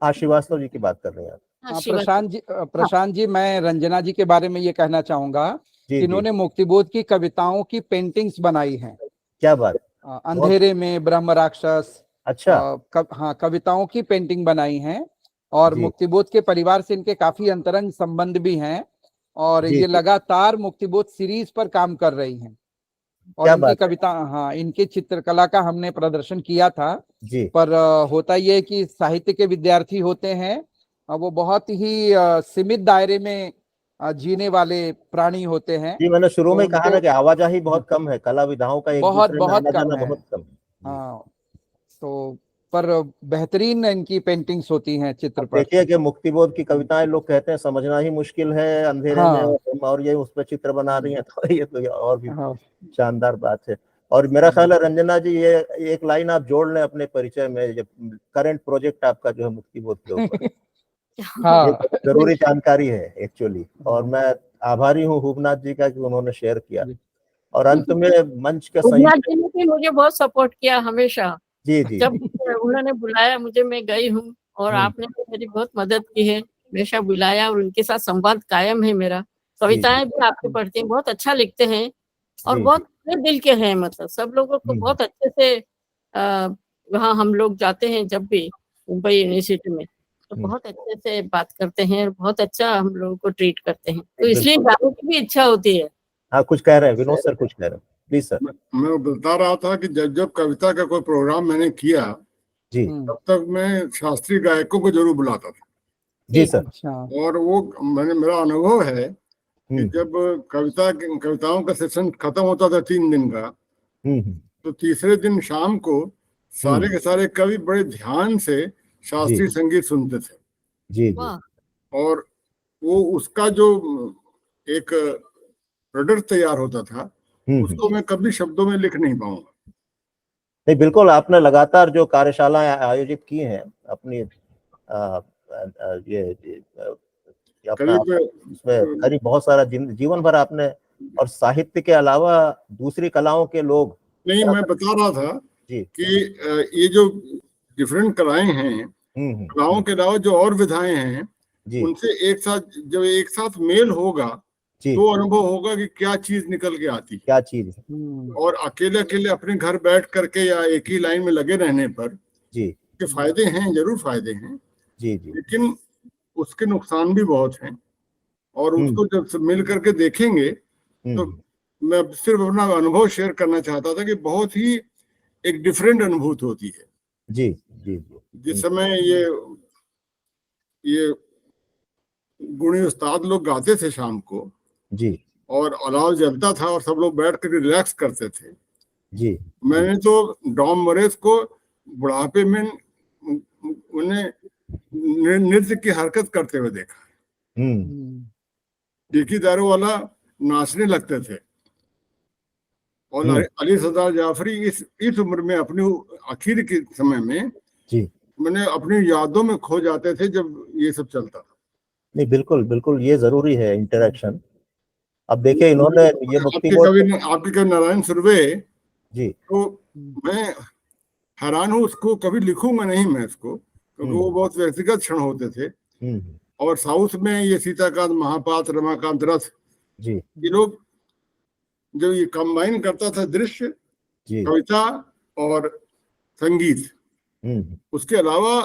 श्रीवास्तव जी की बात कर रहे हैं आप? हाँ, श्रीवास्तव। प्रशांत जी, मैं रंजना जी के बारे में ये कहना चाहूंगा जी कि इन्होंने मुक्तिबोध की कविताओं की पेंटिंग्स बनाई हैं। क्या बात। अंधेरे में, ब्रह्म राक्षस। अच्छा। हाँ, कविताओं की पेंटिंग बनाई हैं। और जी मुक्तिबोध के परिवार से इनके काफी अंतरंग संबंध भी हैं। और जी ये जी। लगातार मुक्तिबोध सीरीज पर काम कर रही हैं। और क्या इनकी बात है। कविता, हाँ, इनकी चित्रकला का हमने प्रदर्शन किया था। जी पर होता ये है कि साहित्य के विद्यार्थी होते हैं, वो बहुत ही सीमित दायरे में जीने वाले प्राणी होते हैं। जी, मैंने शुरू तो में कहा उनको ना कि आवाजाही बहुत कम है, कला विधाओं का एक बहुत दूसरे में बहुत आना कम जाना है। बहुत कम है। जी। हाँ, तो पर बेहतरीन इनकी पेंटिंग्स होती हैं चित्र अब पर। देखिए कि मुक्तिबोध की कविताएं लोग कहते हैं समझना ही मुश्किल है, अंधेरे में हाँ, और ये उस पर चित्र बना रही हैं, तो ये तो और भी हाँ, शानदार बात है। और मेरा ख्याल है रंजना जी, ये एक लाइन आप जोड़ लें अपने परिचय में, जब करंट प्रोजेक्ट आपका जो है मुक्तिबोध के ऊपर, ये हाँ, बहुत जरूरी जानकारी है एक्चुअली। और मैं आभारी हूँ भूपनाथ जी का कि उन्होंने शेयर किया। और अंत में मंच का उन्होंने संयोजक। भी मुझे बहुत सपोर्ट किया हमेशा। जी जी जब उन्होंने बुलाया मुझे, मैं गई हूँ, और हम्म। आपने भी मेरी बहुत मदद की है, हमेशा बुलाया, और उनके साथ संवाद कायम है मेरा। जी कविताएं भी आपके पढ़ते हैं, बहुत अच्छा लिखते हैं, और जी बहुत अपने दिल के हैं, मतलब सब लोगों को हम्म। बहुत अच्छे से वहाँ हम लोग जाते हैं जब भी मुंबई यूनिवर्सिटी में, तो हम्म। बहुत अच्छे से बात करते हैं, और बहुत अच्छा हम लोगों को ट्रीट करते हैं, तो इसलिए बिल्कुल। जाने की भी इच्छा होती है। हाँ, कुछ कह रहे हैं विनोद सर, कुछ कह रहे हैं, प्लीज सर। मैं बता रहा था कि जब जब कविता का कोई प्रोग्राम मैंने किया, जी तब तक मैं शास्त्रीय गायकों को जरूर बुलाता था। जी सर। अच्छा। और वो मेरा अनुभव है कि हम्म जब कविताओं का सेशन खत्म होता था 3 दिन का, हम्म तो तीसरे दिन शाम को सारे के सारे कवि बड़े ध्यान से शास्त्रीय संगीत सुनते थे। जी जी वाह, और वो उसका जो एक प्रोडक्ट तैयार होता था, उसको मैं कभी शब्दों में लिख नहीं पाऊंगा। नहीं, बिल्कुल, आपने लगातार जो कार्यशालाएं आयोजित की हैं अपनी ये अपना करीब इसमें करीब बहुत सारा जीवन भर आपने, और साहित्य के अलावा दूसरी कलाओं के लोग। नहीं, मैं बता रहा था जी। कि ये जो डिफरेंट कलाएं हैं, कलाओं के अलावा जो और विधाएं हैं, जी उनसे एक साथ मेल होगा, जी तो अनुभव होगा कि क्या चीज निकल के आती है। क्या चीज है। और अकेले अकेले अपने घर बैठ करके या एक ही लाइन में लगे रहने पर जी के फायदे हैं, जरूर फायदे हैं, जी जी लेकिन उसके नुकसान भी बहुत हैं। और हम्म उसको जब सब मिल करके देखेंगे, तो हम्म मैं सिर्फ अपना अनुभव शेयर करना चाहता था कि बहुत ही एक डिफरेंट अनुभूति होती है। जी जी जी जिस समय ये गुणी उस्ताद लोग गाते थे शाम को, जी और अलाव जलता था और सब लोग बैठ कर रिलैक्स करते थे, जी मैंने तो डॉम मरेज को बुढ़ापे में उन्हें नृत्य की हरकत करते हुए देखा। ठेकेदारों वाला नाचने लगते थे। और अली सरदार जाफरी इस उम्र में अपनी आखिर के समय में जी मैंने अपनी यादों में खो जाते थे जब ये सब चलता था। नहीं, बिल्कुल बिल्कुल, ये जरूरी है इंटरेक्शन। अब देखिए, इन्होंने ये मुक्ति मोर्चा। आपके कवि नारायण सुर्वे, जी तो मैं हैरान हूँ, उसको कभी लिखूंगा नहीं मैं इसको, क्योंकि वो बहुत व्यक्तिगत क्षण होते थे। और साउथ में ये सीताकांत महापात्र, रमाकांत रथ, जी ये लोग जो ये कंबाइन करता था दृश्य, जी कविता और संगीत, उसके अलावा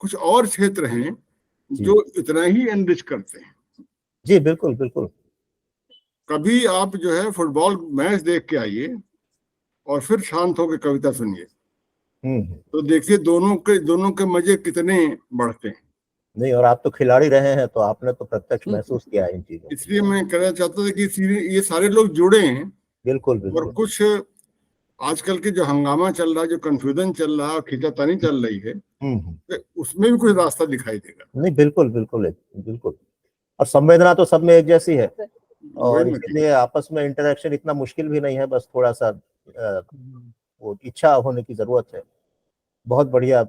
कुछ और क्षेत्र हैं जो इतना ही एनरिच करते हैं। जी बिल्कुल बिल्कुल। कभी आप जो है फुटबॉल मैच देख के आइए और फिर शांत होकर कविता सुनिए, तो देखिए दोनों के मजे कितने बढ़ते हैं। नहीं, और आप तो खिलाड़ी रहे हैं, तो आपने तो प्रत्यक्ष महसूस किया है इन चीजों को। इसलिए मैं कहना चाहता था कि ये सारे लोग जुड़े हैं। बिल्कुल और बिल्कुल। कुछ आजकल के जो हंगामा चल रहा है, जो कंफ्यूजन चल रहा है, खींचातानी चल रही है, तो उसमें भी कुछ रास्ता दिखाई देगा। नहीं, बिल्कुल बिल्कुल बिल्कुल। और संवेदना तो सब में एक जैसी है, और इसीलिए आपस में इंटरेक्शन इतना मुश्किल भी नहीं है, बस थोड़ा सा वो इच्छा होने की जरूरत है। बहुत बढ़िया,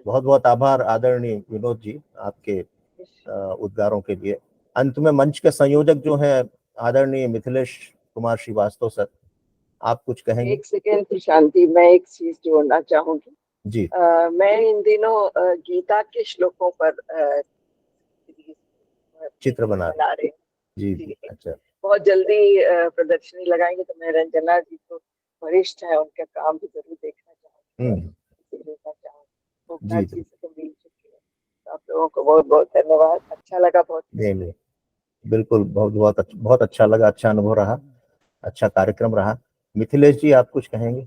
बहुत बहुत आभार आदरणीय विनोद जी, आपके उद्गारों के लिए। अंत में मंच के संयोजक जो है आदरणीय मिथिलेश कुमार श्रीवास्तव सर, आप कुछ कहेंगे? एक सेकेंड की शांति, मैं एक चीज जोड़ना चाहूंगी जी। मैं इन दिनों गीता के श्लोकों पर चित्र बना रहे हैं। जी जी। अच्छा, बहुत जल्दी प्रदर्शनी लगाएंगे, तो मैं रंजना जी तो वरिष्ठ है, उनका काम भी जरूर देखना चाहूंगी, जी से तो मिल चुकी है। तो आप लोगों को बहुत बहुत धन्यवाद, अच्छा लगा बहुत। नहीं, बिल्कुल, बहुत अच्छा लगा, अच्छा अनुभव रहा, अच्छा कार्यक्रम रहा। मिथिलेश जी, आप कुछ कहेंगे?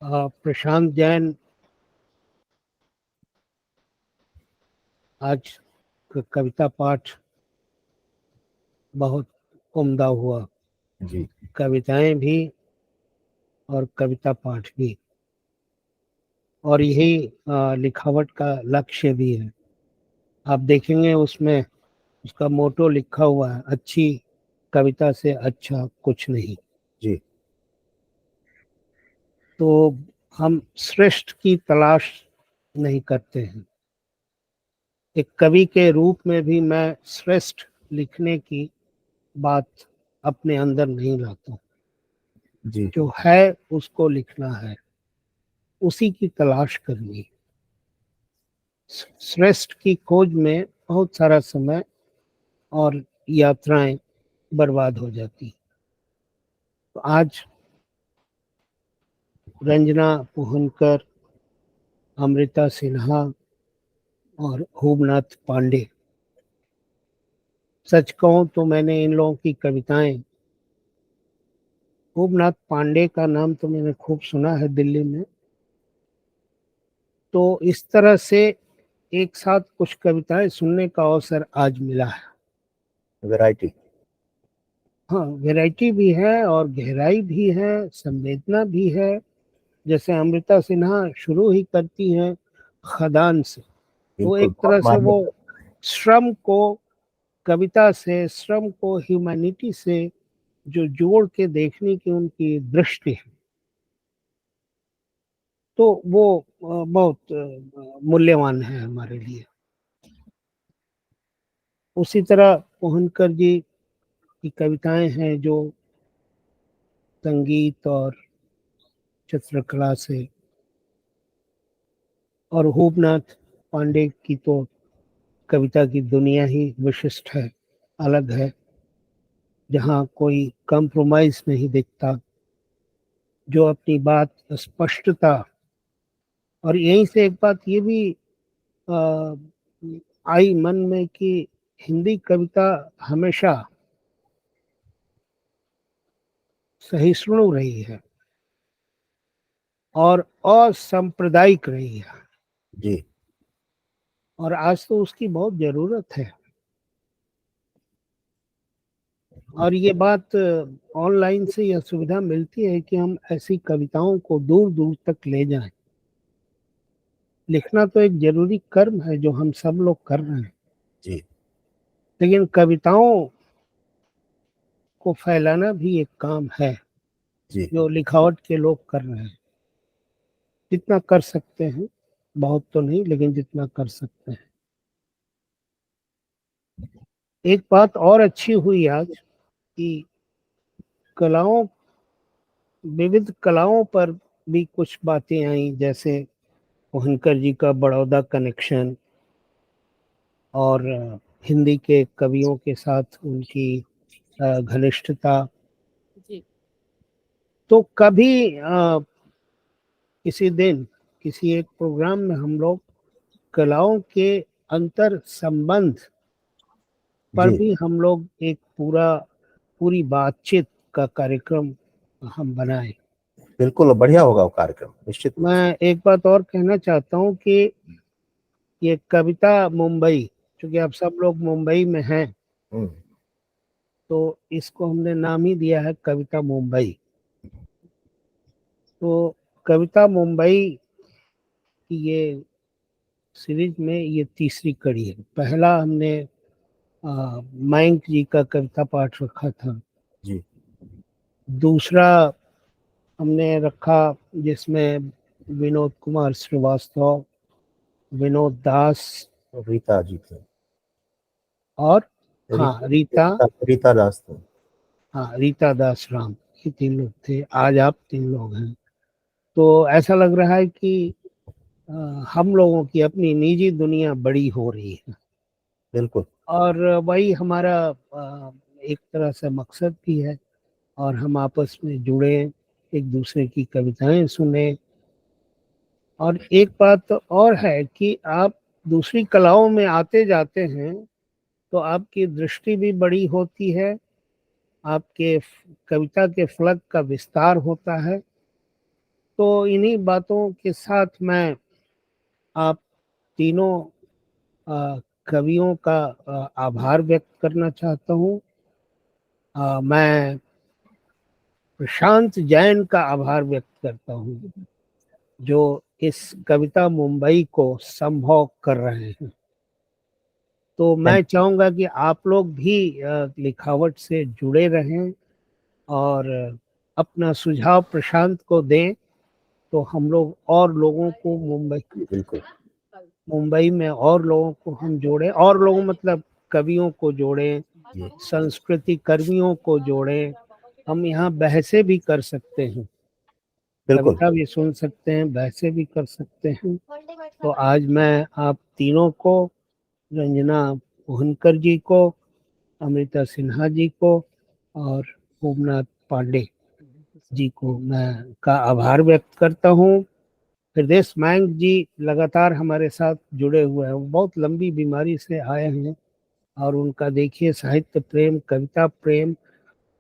प्रशांत जैन, आज कविता पाठ बहुत उम्दा हुआ, जी। कविताएं भी और कविता पाठ भी, और यही लिखावट का लक्ष्य भी है। आप देखेंगे उसमें उसका मोटो लिखा हुआ है, अच्छी कविता से अच्छा कुछ नहीं। जी। तो हम श्रेष्ठ की तलाश नहीं करते हैं। एक कवि के रूप में भी मैं श्रेष्ठ लिखने की बात अपने अंदर नहीं लाता हूँ। जी जो है उसको लिखना है, उसी की तलाश करनी। श्रेष्ठ की खोज में बहुत सारा समय और यात्राएं बर्बाद हो जाती। तो आज रंजना पोहनकर, अमृता सिन्हा और भूवनाथ पांडे, सच कहूं तो मैंने इन लोगों की कविताएं, भूवनाथ पांडे का नाम तो मैंने खूब सुना है दिल्ली में। तो इस तरह से एक साथ कुछ कविताएं सुनने का अवसर आज मिला है। वैरायटी। हाँ, वैरायटी भी है और गहराई भी है, संवेदना भी है। जैसे अमृता सिन्हा शुरू ही करती हैं खदान से, तो बिल्कुल, एक तरह बहुत से वो मान्य। श्रम को, कविता से श्रम को ह्यूमैनिटी से जो जोड़ के देखने की उनकी दृष्टि है, तो वो बहुत मूल्यवान है हमारे लिए। उसी तरह पोहनकर जी की कविताएं हैं जो संगीत और चित्रकला से, और भूपनाथ पांडे की तो कविता की दुनिया ही विशिष्ट है, अलग है, जहाँ कोई कंप्रोमाइज नहीं दिखता, जो अपनी बात स्पष्टता। और यहीं से एक बात ये भी आ, आई मन में कि हिंदी कविता हमेशा सहिष्णु रही है और असांप्रदायिक रही है, जी और आज तो उसकी बहुत जरूरत है। और ये बात ऑनलाइन से यह सुविधा मिलती है कि हम ऐसी कविताओं को दूर दूर तक ले जाएं। लिखना तो एक जरूरी कर्म है जो हम सब लोग कर रहे हैं, जी लेकिन कविताओं को फैलाना भी एक काम है जी जो लिखावट के लोग कर रहे हैं। जितना कर सकते हैं, बहुत तो नहीं, लेकिन जितना कर सकते हैं। एक बात और अच्छी हुई आज कि कलाओं, विविध कलाओं पर भी कुछ बातें आई, जैसे मोहनकर जी का बड़ौदा कनेक्शन और हिंदी के कवियों के साथ उनकी घनिष्ठता। जी तो कभी किसी दिन किसी एक प्रोग्राम में हम लोग कलाओं के अंतर संबंध पर जी भी हम लोग एक पूरी बातचीत का कार्यक्रम हम बनाए। बिल्कुल, बढ़िया होगा वो कार्यक्रम, निश्चित रूप से। मैं एक बात और कहना चाहता हूँ कि ये कविता मुंबई, क्योंकि आप सब लोग मुंबई में हैं, हम्म, तो इसको हमने नाम ही दिया है कविता मुंबई। तो कविता मुंबई की ये सीरीज में ये तीसरी कड़ी है। पहला हमने मयंक जी का कविता पाठ रखा था, जी दूसरा हमने रखा जिसमें विनोद कुमार श्रीवास्तव, विनोद दास रीता जी थे। और हाँ रीता, रीता दास थे। हाँ रीता दास राम, ये तीन लोग थे। आज आप तीन लोग हैं, तो ऐसा लग रहा है कि हम लोगों की अपनी निजी दुनिया बड़ी हो रही है, बिल्कुल और वही हमारा एक तरह से मकसद भी है। और हम आपस में जुड़े, एक दूसरे की कविताएं सुने। और एक बात और है कि आप दूसरी कलाओं में आते जाते हैं तो आपकी दृष्टि भी बड़ी होती है, आपके कविता के फलक का विस्तार होता है। तो इन्हीं बातों के साथ मैं आप तीनों कवियों का आभार व्यक्त करना चाहता हूँ। मैं प्रशांत जैन का आभार व्यक्त करता हूँ जो इस कविता मुंबई को संभव कर रहे हैं। तो मैं चाहूंगा कि आप लोग भी लिखावट से जुड़े रहें और अपना सुझाव प्रशांत को दें, तो हम लोग और लोगों को बिल्कुल मुंबई में और लोगों को हम जोड़ें, और लोगों मतलब कवियों को जोड़ें, जी संस्कृति कर्मियों को जोड़े। हम यहाँ बहसें भी कर सकते हैं, बिल्कुल। कविता भी सुन सकते हैं, बहसें भी कर सकते हैं। तो आज मैं आप तीनों को, रंजना मोहनकर जी को, अमृता सिन्हा जी को और ओमनाथ पांडे जी को मैं का आभार व्यक्त करता हूँ। हृदय मैंग जी लगातार हमारे साथ जुड़े हुए हैं, वो बहुत लंबी बीमारी से आए हैं और उनका देखिए साहित्य प्रेम, कविता प्रेम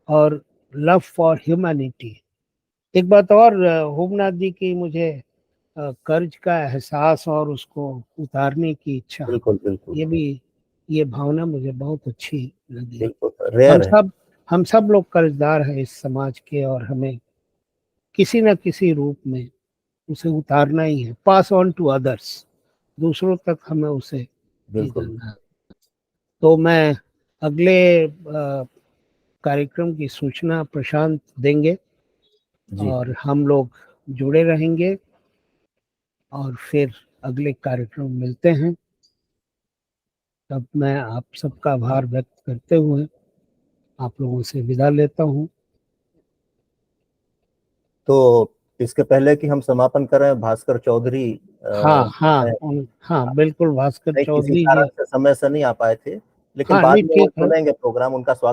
और लव फॉर ह्यूमैनिटी। एक बात और होमनाथ जी की, मुझे कर्ज का एहसास और उसको उतारने की इच्छा, बिल्कुल बिल्कुल ये भावना मुझे बहुत अच्छी लगी। बिल्कुल रेयर है। हम सब लोग कर्जदार हैं इस समाज के और हमें किसी न किसी रूप में उसे उतारना ही है, पास ऑन टू अदर्स, दूसरों तक हमें उसे बिल्कुल देना है। तो मैं अगले कार्यक्रम की सूचना प्रशांत देंगे जी और हम लोग जुड़े रहेंगे और फिर अगले कार्यक्रम में मिलते हैं। तब मैं आप सबका आभार व्यक्त करते हुए आप लोगों से विदा लेता हूँ। तो इसके पहले कि हम समापन करें, भास्कर चौधरी हाँ बिल्कुल, भास्कर किसी चौधरी कारण जी। से समय से नहीं आ पाए थे, लेकिन हाँ बाद नहीं, में वो ठीक है। सुनेंगे प्रोग्राम, उनका स्वागत